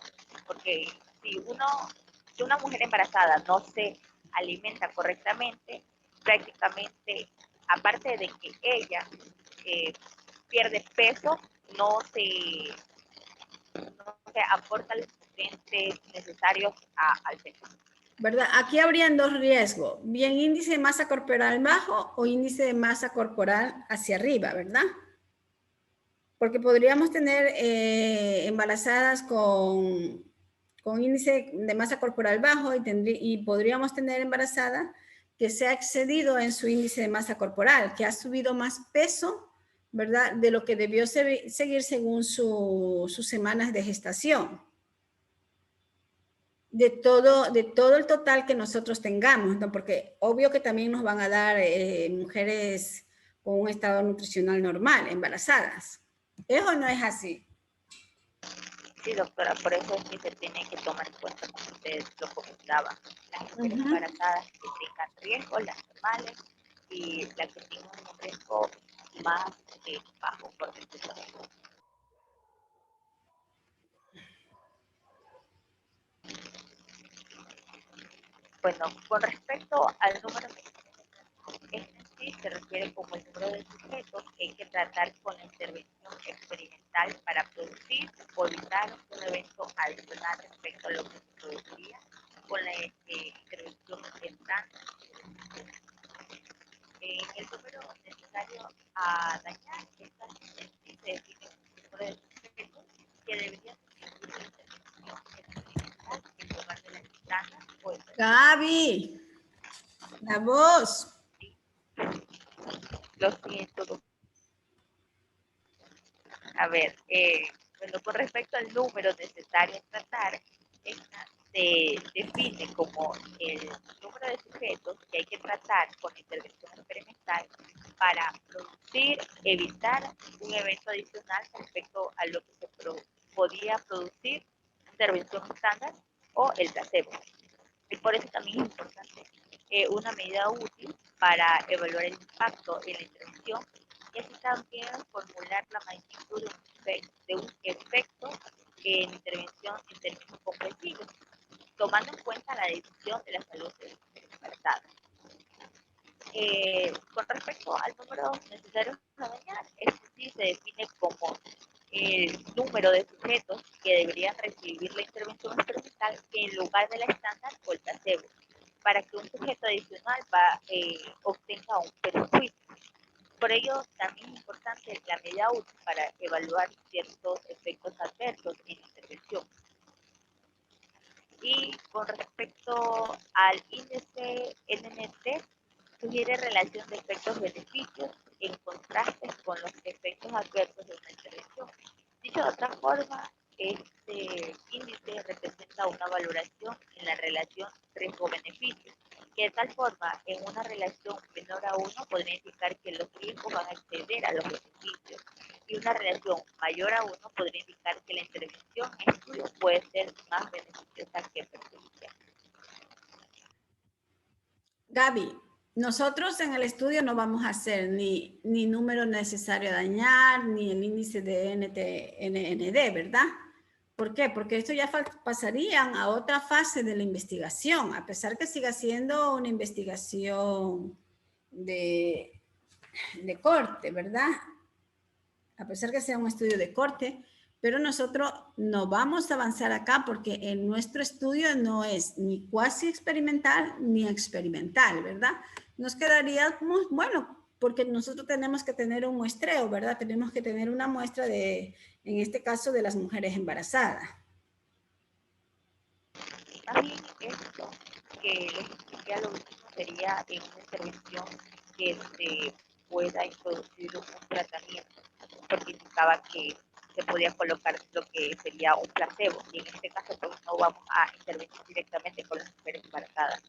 porque si una mujer embarazada no se alimenta correctamente, prácticamente, aparte de que ella pierde peso, no se aporta los nutrientes necesarios al peso. ¿Verdad? Aquí habrían dos riesgos, bien índice de masa corporal bajo o índice de masa corporal hacia arriba, ¿verdad? Porque podríamos tener embarazadas con índice de masa corporal bajo y podríamos tener embarazada que se ha excedido en su índice de masa corporal, que ha subido más peso, ¿verdad? De lo que debió seguir según sus semanas de gestación. De todo el total que nosotros tengamos, ¿no? Porque obvio que también nos van a dar mujeres con un estado nutricional normal, embarazadas. ¿Es o no es así? Sí, doctora, por eso es que se tiene que tomar en cuenta, como ustedes lo comentaban, las mujeres embarazadas que tengan riesgos, las normales, y las que tengan un riesgo más bajo, por decirlo así. Bueno, con respecto al número de este sí se refiere como el número de sujetos que hay que tratar con la intervención experimental para producir o evitar un evento adicional respecto a lo que se produciría con la intervención estándar. El número necesario a dañar esta sí se define como el número de sujetos que deberían recibir la intervención experimental en lugar de la estándar o el Gaby, la voz. Lo siento. A ver, bueno, con respecto al número necesario a tratar, esta se define como el número de sujetos que hay que tratar con intervención experimental para producir, evitar un evento adicional respecto a lo que se podía producir intervención estándar o el placebo. Y por eso también es importante una medida útil para evaluar el impacto en la intervención y así también formular la magnitud de un efecto en intervención en términos comprensivos, tomando en cuenta la decisión de la salud de las embarazadas. Con respecto al número necesario a dañar, este sí se define como el número de sujetos que deberían recibir la intervención experimental en lugar de la estándar o el placebo, para que un sujeto adicional obtenga un perjuicio. Por ello, también es importante la medida útil para evaluar ciertos efectos adversos en la intervención. Y con respecto al índice NNT, sugiere relación de efectos-beneficios en contraste con los efectos adversos de una intervención. Dicho de otra forma, este índice representa una valoración en la relación riesgo-beneficio, que de tal forma, en una relación menor a 1, podría indicar que los riesgos van a exceder a los beneficios, y una relación mayor a 1 podría indicar que la intervención en estudio puede ser más beneficiosa que perjudicial. Gaby, nosotros en el estudio no vamos a hacer ni número necesario a dañar, ni el índice de NND, ¿verdad? ¿Por qué? Porque esto ya pasarían a otra fase de la investigación, a pesar que siga siendo una investigación de corte, ¿verdad? A pesar que sea un estudio de corte, pero nosotros no vamos a avanzar acá porque en nuestro estudio no es ni cuasi experimental ni experimental, ¿verdad? Nos quedaríamos, bueno, porque nosotros tenemos que tener un muestreo, ¿verdad? Tenemos que tener una muestra de, en este caso, de las mujeres embarazadas. Más bien esto que les expliqué a lo último sería en una intervención que se pueda introducir un tratamiento, porque indicaba que se podía colocar lo que sería un placebo, y en este caso pues no vamos a intervenir directamente con las mujeres embarazadas.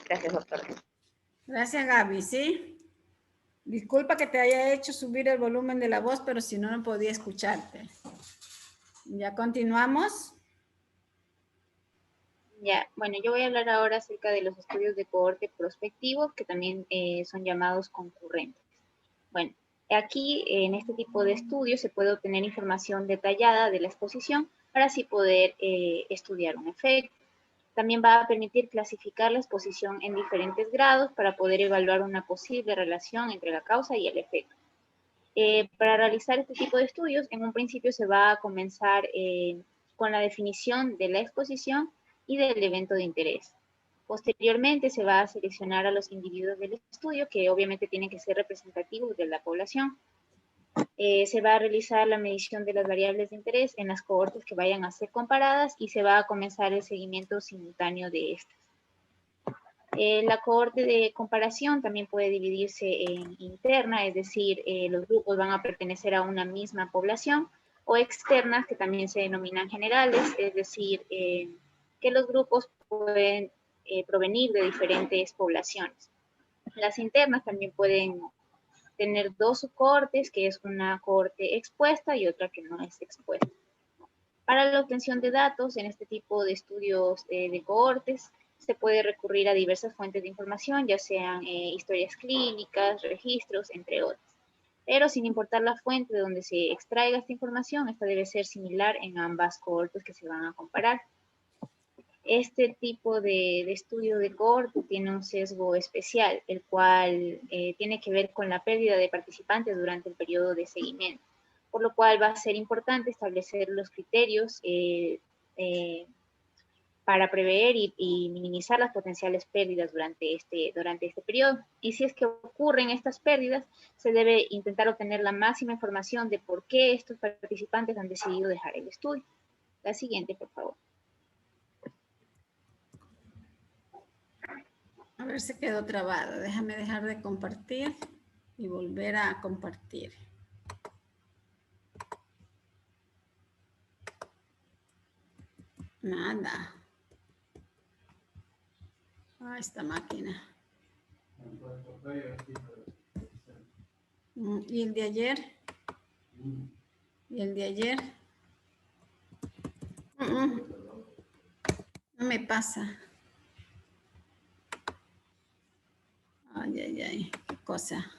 Gracias, doctora. Gracias, Gaby, ¿sí? Disculpa que te haya hecho subir el volumen de la voz, pero si no, no podía escucharte. ¿Ya continuamos? Ya, bueno, yo voy a hablar ahora acerca de los estudios de cohorte prospectivo, que también son llamados concurrentes. Bueno, aquí en este tipo de estudios se puede obtener información detallada de la exposición para así poder estudiar un efecto. También va a permitir clasificar la exposición en diferentes grados para poder evaluar una posible relación entre la causa y el efecto. Para realizar este tipo de estudios, en un principio se va a comenzar con la definición de la exposición y del evento de interés. Posteriormente se va a seleccionar a los individuos del estudio, que obviamente tienen que ser representativos de la población. Se va a realizar la medición de las variables de interés en las cohortes que vayan a ser comparadas y se va a comenzar el seguimiento simultáneo de estas. La cohorte de comparación también puede dividirse en interna, es decir, los grupos van a pertenecer a una misma población, o externas, que también se denominan generales, es decir, que los grupos pueden provenir de diferentes poblaciones. Las internas también pueden tener dos subcohortes, que es una cohorte expuesta y otra que no es expuesta. Para la obtención de datos en este tipo de estudios de cohortes, se puede recurrir a diversas fuentes de información, ya sean historias clínicas, registros, entre otras. Pero sin importar la fuente de donde se extraiga esta información, esta debe ser similar en ambas cohortes que se van a comparar. Este tipo de estudio de cohorte tiene un sesgo especial, el cual tiene que ver con la pérdida de participantes durante el periodo de seguimiento, por lo cual va a ser importante establecer los criterios para prever y minimizar las potenciales pérdidas durante este periodo. Y si es que ocurren estas pérdidas, se debe intentar obtener la máxima información de por qué estos participantes han decidido dejar el estudio. La siguiente, por favor. A ver, se quedó trabado. Déjame dejar de compartir y volver a compartir. Nada. Ah, esta máquina. ¿Y el de ayer? ¿Y el de ayer? No me pasa. Ay, ay, ay, qué cosa.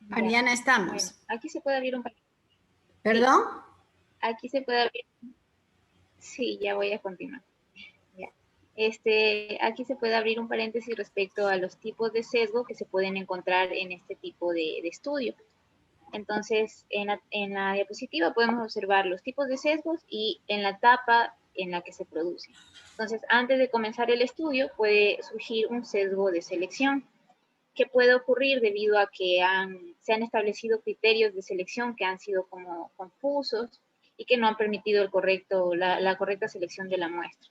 Mariana, estamos. Bueno, aquí se puede abrir un... ¿Perdón? Aquí se puede abrir... Sí, ya voy a continuar. Ya. Aquí se puede abrir un paréntesis respecto a los tipos de sesgo que se pueden encontrar en este tipo de estudio. Entonces, en la diapositiva podemos observar los tipos de sesgos y en la etapa en la que se producen. Entonces, antes de comenzar el estudio, puede surgir un sesgo de selección, que puede ocurrir debido a que se han establecido criterios de selección que han sido como confusos y que no han permitido la correcta selección de la muestra.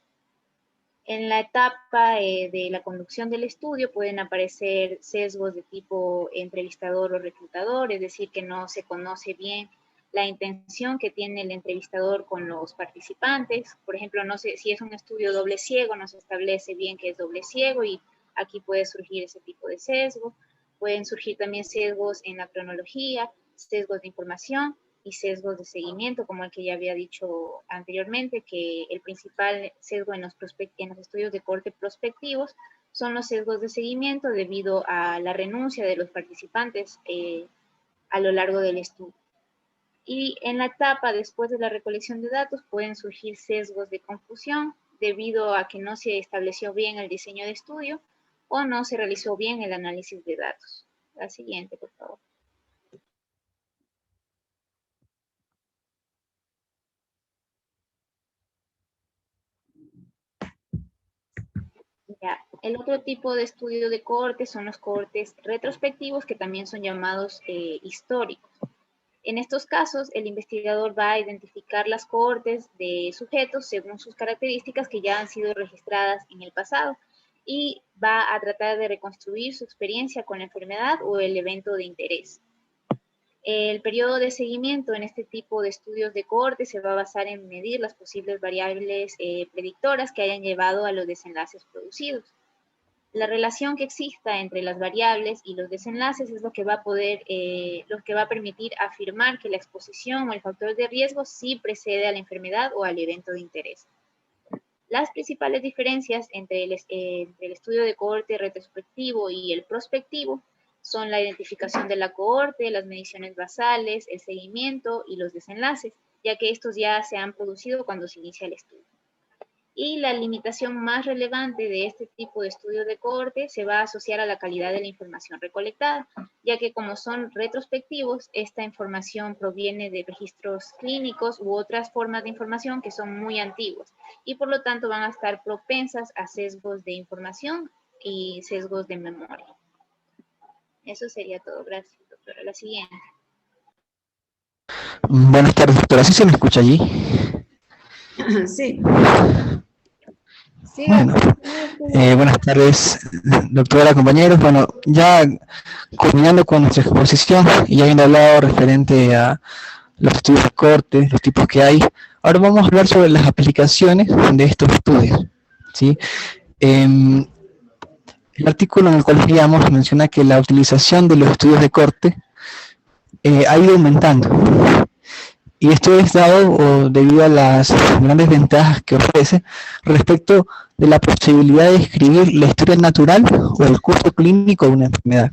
En la etapa de la conducción del estudio pueden aparecer sesgos de tipo entrevistador o reclutador, es decir, que no se conoce bien la intención que tiene el entrevistador con los participantes. Por ejemplo, no sé si es un estudio doble ciego, no se establece bien que es doble ciego y aquí puede surgir ese tipo de sesgo. Pueden surgir también sesgos en la cronología, sesgos de información y sesgos de seguimiento, como el que ya había dicho anteriormente, que el principal sesgo en los estudios de corte prospectivos son los sesgos de seguimiento debido a la renuncia de los participantes a lo largo del estudio. Y en la etapa después de la recolección de datos pueden surgir sesgos de confusión debido a que no se estableció bien el diseño de estudio o no se realizó bien el análisis de datos. La siguiente, por favor. Ya. El otro tipo de estudio de cohortes son los cohortes retrospectivos, que también son llamados históricos. En estos casos, el investigador va a identificar las cohortes de sujetos según sus características que ya han sido registradas en el pasado y va a tratar de reconstruir su experiencia con la enfermedad o el evento de interés. El periodo de seguimiento en este tipo de estudios de cohorte se va a basar en medir las posibles variables predictoras que hayan llevado a los desenlaces producidos. La relación que exista entre las variables y los desenlaces es lo que va a permitir afirmar que la exposición o el factor de riesgo sí precede a la enfermedad o al evento de interés. Las principales diferencias entre el estudio de cohorte retrospectivo y el prospectivo son la identificación de la cohorte, las mediciones basales, el seguimiento y los desenlaces, ya que estos ya se han producido cuando se inicia el estudio. Y la limitación más relevante de este tipo de estudio de cohorte se va a asociar a la calidad de la información recolectada, ya que como son retrospectivos, esta información proviene de registros clínicos u otras formas de información que son muy antiguas y por lo tanto van a estar propensas a sesgos de información y sesgos de memoria. Eso sería todo. Gracias, doctora. La siguiente. Buenas tardes, doctora. ¿Sí se me escucha allí? Sí. Bueno, buenas tardes, doctora, compañeros. Bueno, ya culminando con nuestra exposición y ya habiendo hablado referente a los estudios de corte, los tipos que hay, ahora vamos a hablar sobre las aplicaciones de estos estudios, ¿sí? El artículo en el cual leíamos menciona que la utilización de los estudios de corte ha ido aumentando. Y esto es dado debido a las grandes ventajas que ofrece respecto de la posibilidad de escribir la historia natural o el curso clínico de una enfermedad.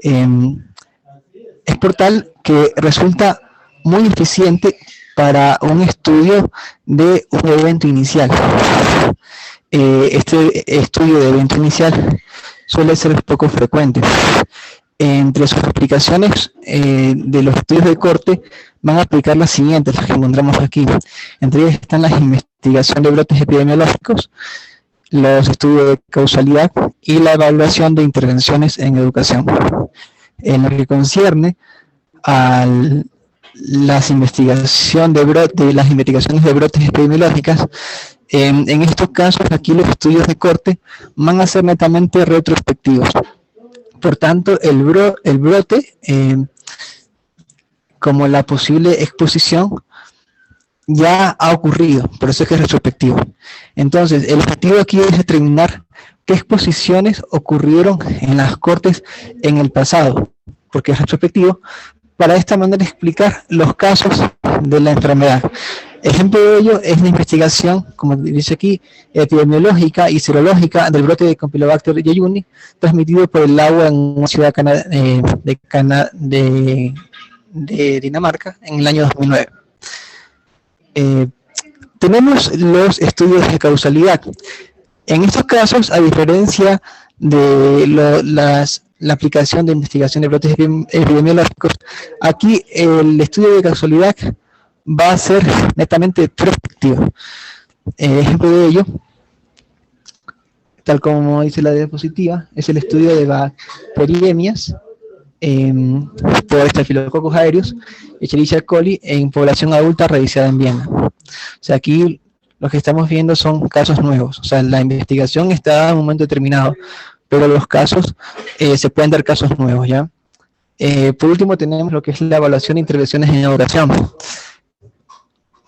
Es por tal que resulta muy eficiente para un estudio de un evento inicial. Este estudio de evento inicial suele ser poco frecuente. Entre sus aplicaciones de los estudios de corte van a aplicar las siguientes, las que encontramos aquí. Entre ellas están las investigaciones de brotes epidemiológicos, los estudios de causalidad y la evaluación de intervenciones en educación. En lo que concierne a las investigaciones de brotes epidemiológicas, en estos casos aquí los estudios de corte van a ser netamente retrospectivos. Por tanto, el brote, como la posible exposición, ya ha ocurrido, por eso es que es retrospectivo. Entonces, el objetivo aquí es determinar qué exposiciones ocurrieron en las cortes en el pasado, porque es retrospectivo, para de esta manera explicar los casos de la enfermedad. Ejemplo de ello es la investigación, como dice aquí, epidemiológica y serológica del brote de Campylobacter jejuni, transmitido por el agua en una ciudad de Dinamarca en el año 2009. Tenemos los estudios de causalidad. En estos casos, a diferencia de la aplicación de investigación de brotes epidemiológicos, aquí el estudio de causalidad va a ser netamente prospectivo. Ejemplo de ello, tal como dice la diapositiva, es el estudio de bacteriemias por Staphylococcus aureus, Escherichia coli en población adulta revisada en Viena. O sea, aquí lo que estamos viendo son casos nuevos. O sea, la investigación está en un momento determinado, pero los casos, se pueden dar casos nuevos, ¿ya? Por último, tenemos lo que es la evaluación de intervenciones en educación.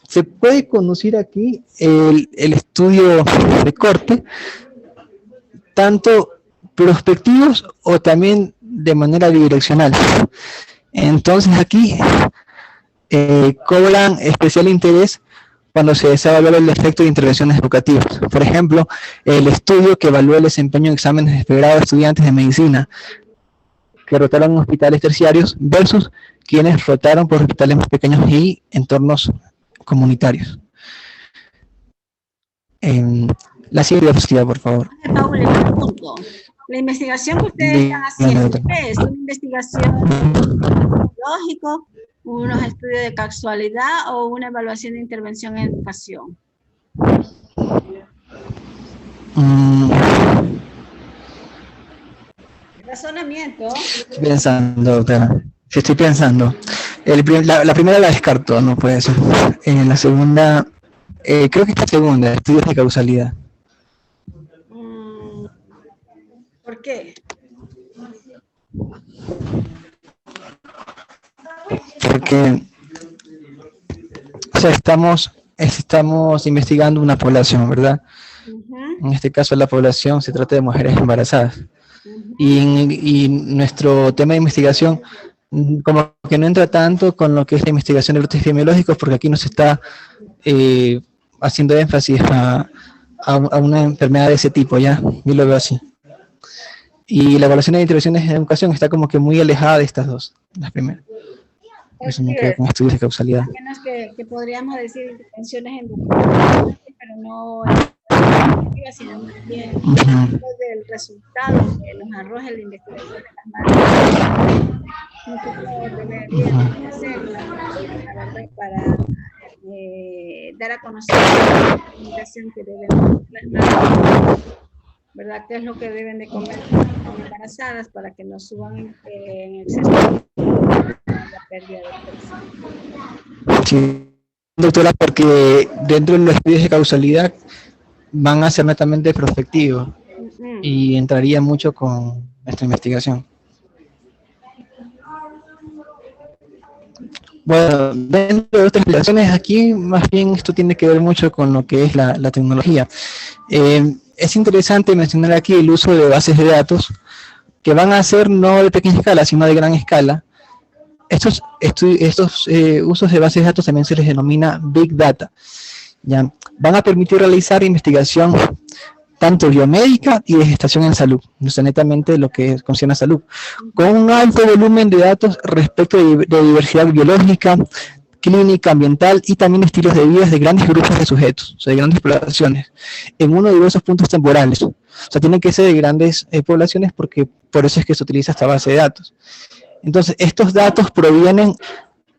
Se puede conducir aquí el estudio de corte, tanto prospectivos o también de manera bidireccional. Entonces aquí cobran especial interés cuando se desea evaluar el efecto de intervenciones educativas. Por ejemplo, el estudio que evalúa el desempeño en exámenes de pregrado de estudiantes de medicina que rotaron en hospitales terciarios versus quienes rotaron por hospitales más pequeños y entornos comunitarios. La siguiente diapositiva, por favor. Paula, le pregunto, la investigación que ustedes están haciendo, ¿qué es? ¿Una investigación lógica, unos estudios de casualidad o una evaluación de intervención en educación? Razonamiento. Estoy pensando, doctora. Sí, estoy pensando. La primera la descarto, no puede ser. En la segunda, creo que esta segunda, estudios de causalidad. ¿Por qué? Porque, o sea, estamos investigando una población, ¿verdad? En este caso la población se trata de mujeres embarazadas. Y nuestro tema de investigación como que no entra tanto con lo que es la investigación de brotes epidemiológicos, porque aquí no se está haciendo énfasis a una enfermedad de ese tipo, ¿ya? Yo lo veo así. Y la evaluación de intervenciones en educación está como que muy alejada de estas dos, las primeras. Eso me queda con estudios de causalidad. Menos que podríamos decir intervenciones en educación, pero no sino más bien del resultado que nos arroja la investigación de las madres. Nosotros deberíamos hacerla para dar a conocer la investigación que deben las madres, ¿verdad? ¿Qué es lo que deben de comer las embarazadas para que no suban en exceso la pérdida de peso? Sí, doctora, porque dentro de los estudios de causalidad van a ser netamente prospectivos y entraría mucho con nuestra investigación. Bueno, dentro de otras investigaciones aquí, más bien esto tiene que ver mucho con lo que es la tecnología. Es interesante mencionar aquí el uso de bases de datos que van a ser no de pequeña escala, sino de gran escala. Estos usos de bases de datos también se les denomina Big Data. ¿Ya? Van a permitir realizar investigación tanto biomédica y de gestación en salud, no sé, netamente lo que concierne a salud, con un alto volumen de datos respecto de diversidad biológica, clínica, ambiental y también estilos de vida de grandes grupos de sujetos, o sea, de grandes poblaciones, en uno de diversos puntos temporales. O sea, tienen que ser de grandes poblaciones porque por eso es que se utiliza esta base de datos. Entonces, estos datos provienen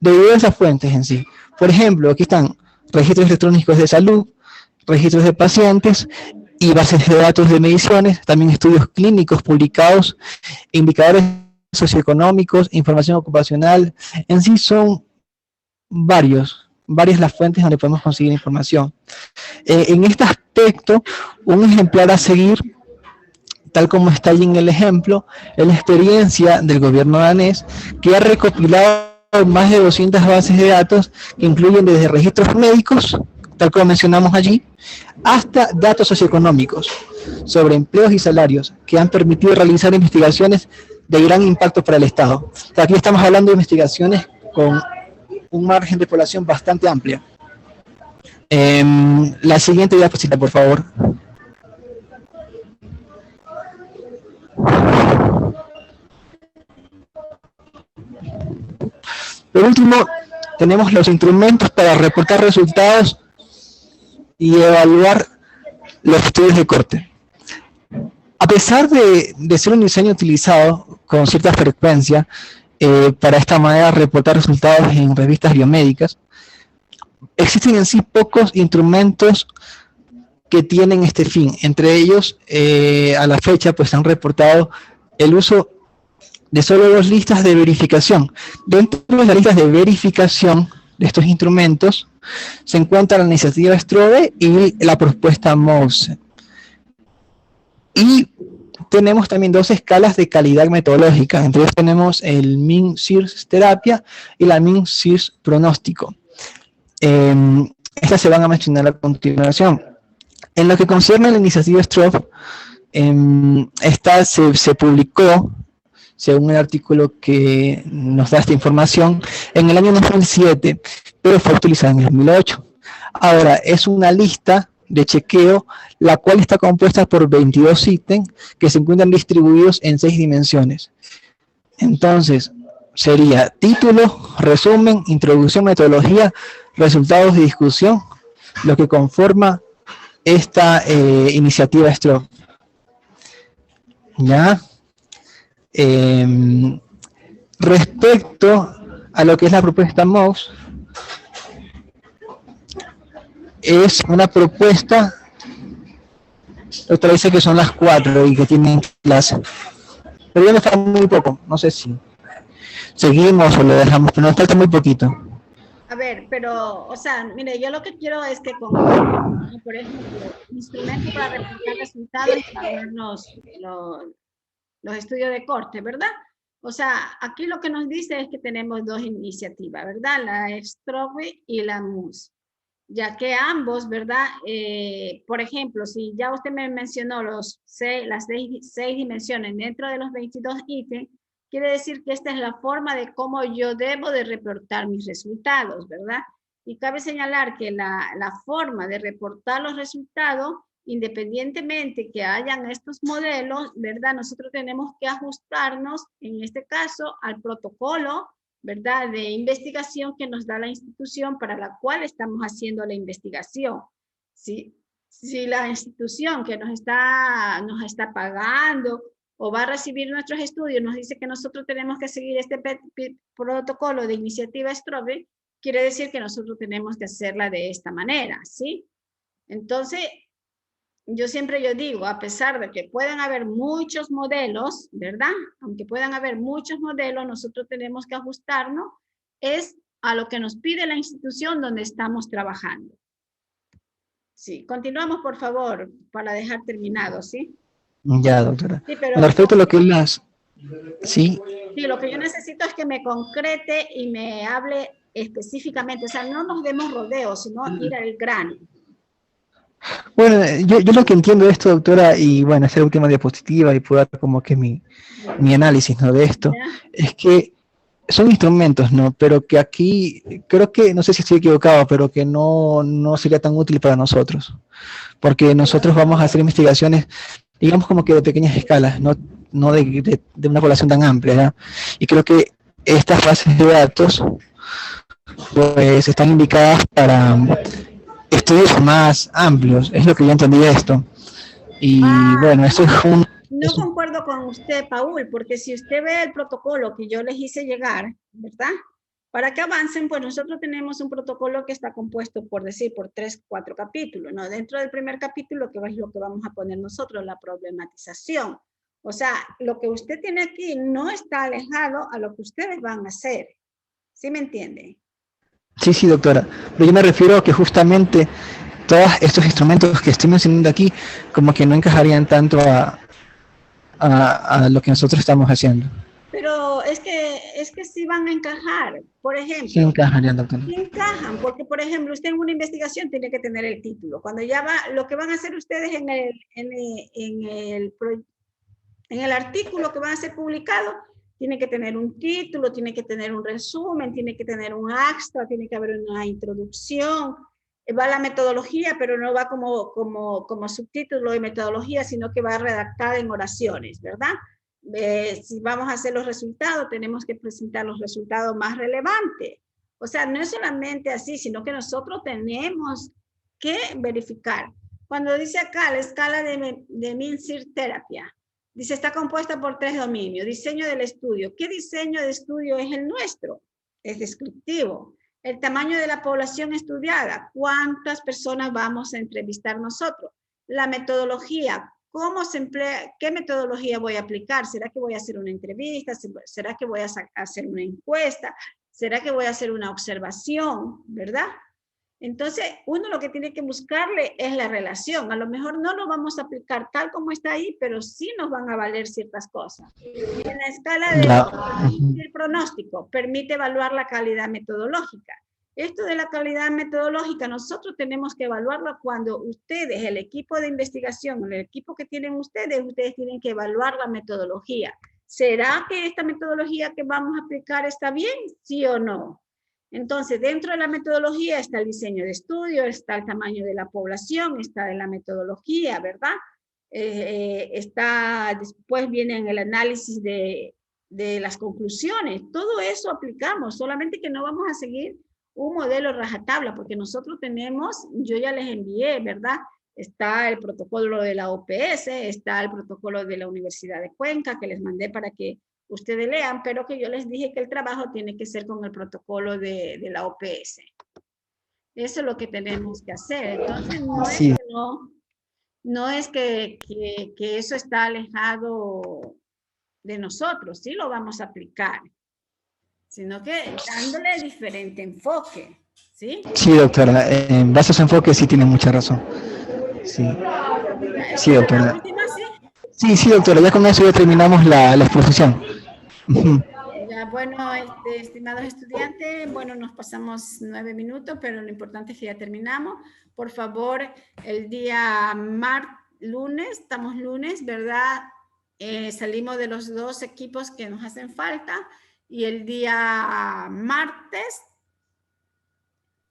de diversas fuentes en sí. Por ejemplo, aquí están registros electrónicos de salud, registros de pacientes y bases de datos de mediciones, también estudios clínicos publicados, indicadores socioeconómicos, información ocupacional. En sí son varias las fuentes donde podemos conseguir información. En este aspecto, un ejemplar a seguir, tal como está ahí en el ejemplo, es la experiencia del gobierno danés, que ha recopilado más de 200 bases de datos que incluyen desde registros médicos, tal como mencionamos allí, hasta datos socioeconómicos sobre empleos y salarios que han permitido realizar investigaciones de gran impacto para el Estado. Aquí estamos hablando de investigaciones con un margen de población bastante amplia. La siguiente diapositiva, por favor. Por último, tenemos los instrumentos para reportar resultados y evaluar los estudios de corte. A pesar de ser un diseño utilizado con cierta frecuencia para esta manera de reportar resultados en revistas biomédicas, existen en sí pocos instrumentos que tienen este fin. Entre ellos, a la fecha, pues han reportado el uso de solo 2 listas de verificación. Dentro de las listas de verificación de estos instrumentos se encuentra la iniciativa STROBE y la propuesta MOUSE. Y tenemos también dos escalas de calidad metodológica. Entre ellos tenemos el Min-SIRS terapia y la Min-SIRS pronóstico. Estas se van a mencionar a continuación. En lo que concierne a la iniciativa STROB, esta se publicó, según el artículo que nos da esta información, en el año 2007, pero fue utilizada en el 2008. Ahora, es una lista de chequeo, la cual está compuesta por 22 ítems que se encuentran distribuidos en 6 dimensiones. Entonces, sería título, resumen, introducción, metodología, resultados de discusión, lo que conforma esta iniciativa STROB. ¿Ya? Respecto a lo que es la propuesta MOUCE, es una propuesta, otra dice que son las 4 y que tienen clase, pero ya nos falta muy poco, no sé si seguimos o lo dejamos, pero nos falta muy poquito. A ver, pero, o sea, mire, yo lo que quiero es que con, por ejemplo, instrumento para reportar resultados para ver los estudios de corte, ¿verdad? O sea, aquí lo que nos dice es que tenemos dos iniciativas, ¿verdad? La STROB y la MUS. Ya que ambos, ¿verdad? Por ejemplo, si ya usted me mencionó las seis dimensiones dentro de los 22 ítems, quiere decir que esta es la forma de cómo yo debo de reportar mis resultados, ¿verdad? Y cabe señalar que la forma de reportar los resultados, independientemente que hayan estos modelos, ¿verdad? Nosotros tenemos que ajustarnos, en este caso, al protocolo, ¿verdad?, de investigación que nos da la institución para la cual estamos haciendo la investigación. Si la institución que nos está pagando o va a recibir nuestros estudios nos dice que nosotros tenemos que seguir este protocolo de iniciativa STROB, quiere decir que nosotros tenemos que hacerla de esta manera, ¿sí? Entonces, yo digo, a pesar de que puedan haber muchos modelos, ¿verdad? Aunque puedan haber muchos modelos, nosotros tenemos que ajustarnos es a lo que nos pide la institución donde estamos trabajando. Sí, continuamos, por favor, para dejar terminado, ¿sí? Ya, doctora. Sí, pero, con respecto a lo que es las... Sí. Sí, lo que yo necesito es que me concrete y me hable específicamente, o sea, no nos demos rodeos, sino ir al grano. Bueno, yo lo que entiendo de esto, doctora, y bueno, esta es la última diapositiva y puedo dar como que mi análisis, ¿no?, de esto, es que son instrumentos, ¿no?, pero que aquí, creo que, no sé si estoy equivocado, pero que no sería tan útil para nosotros, porque nosotros vamos a hacer investigaciones, digamos como que de pequeñas escalas, no de una población tan amplia, ¿ya? Y creo que estas bases de datos, pues, están indicadas para estudios más amplios, es lo que yo entendí de esto. Y bueno, eso es un... No concuerdo con usted, Paul, porque si usted ve el protocolo que yo les hice llegar, ¿verdad? Para que avancen, pues nosotros tenemos un protocolo que está compuesto, por 3, 4 capítulos, ¿no? Dentro del primer capítulo, que es lo que vamos a poner nosotros, la problematización. O sea, lo que usted tiene aquí no está alejado a lo que ustedes van a hacer. ¿Sí me entiende? Sí, doctora. Pero yo me refiero a que justamente todos estos instrumentos que estoy mencionando aquí, como que no encajarían tanto a lo que nosotros estamos haciendo. Pero es que sí van a encajar. Por ejemplo, sí encajarían, doctora. Sí encajan, porque por ejemplo, usted en una investigación tiene que tener el título. Cuando ya va, lo que van a hacer ustedes en el artículo que van a ser publicado, tiene que tener un título, tiene que tener un resumen, tiene que tener un extra, tiene que haber una introducción, va la metodología, pero no va como subtítulo de metodología, sino que va redactada en oraciones, ¿verdad? Si vamos a hacer los resultados, tenemos que presentar los resultados más relevantes. O sea, no es solamente así, sino que nosotros tenemos que verificar. Cuando dice acá la escala de Min-SIRS terapia, dice, está compuesta por 3 dominios. Diseño del estudio. ¿Qué diseño de estudio es el nuestro? Es descriptivo. El tamaño de la población estudiada. ¿Cuántas personas vamos a entrevistar nosotros? La metodología. ¿Cómo se emplea? ¿Qué metodología voy a aplicar? ¿Será que voy a hacer una entrevista? ¿Será que voy a hacer una encuesta? ¿Será que voy a hacer una observación? ¿Verdad? Entonces, uno lo que tiene que buscarle es la relación. A lo mejor no lo vamos a aplicar tal como está ahí, pero sí nos van a valer ciertas cosas. Y en la escala del pronóstico permite evaluar la calidad metodológica. Esto de la calidad metodológica, nosotros tenemos que evaluarlo cuando ustedes, el equipo de investigación, el equipo que tienen ustedes tienen que evaluar la metodología. ¿Será que esta metodología que vamos a aplicar está bien? ¿Sí o no? Entonces, dentro de la metodología está el diseño de estudio, está el tamaño de la población, está en la metodología, ¿verdad? Después viene el análisis de las conclusiones. Todo eso aplicamos, solamente que no vamos a seguir un modelo rajatabla, porque nosotros tenemos, yo ya les envié, ¿verdad? Está el protocolo de la OPS, está el protocolo de la Universidad de Cuenca, que les mandé para que ustedes lean, pero que yo les dije que el trabajo tiene que ser con el protocolo de la OPS. Eso es lo que tenemos que hacer. Entonces, no es que eso está alejado de nosotros, sí lo vamos a aplicar, sino que dándole diferente enfoque, ¿sí? Sí, doctora, en base a su enfoque sí tiene mucha razón. Sí, sí, doctora. Sí, doctora, ya con eso ya terminamos la exposición. Ya, bueno, estimados estudiantes, bueno, nos pasamos 9 minutos, pero lo importante es que ya terminamos. Por favor, el día lunes, estamos lunes, ¿verdad? Salimos de los 2 equipos que nos hacen falta, y el día martes,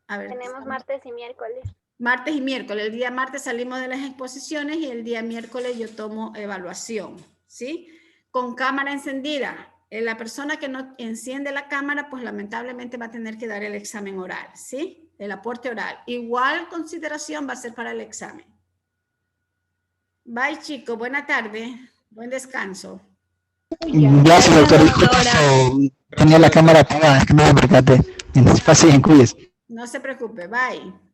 a ver, tenemos martes y miércoles. Martes y miércoles. El día martes salimos de las exposiciones y el día miércoles yo tomo evaluación, ¿sí? Con cámara encendida. La persona que no enciende la cámara, pues lamentablemente va a tener que dar el examen oral, ¿sí? El aporte oral. Igual consideración va a ser para el examen. Bye, chicos. Buena tarde. Buen descanso. Gracias, doctora. Tenía la cámara apagada, es que no me percaté. Pasen, cuídense. No se preocupe. Bye.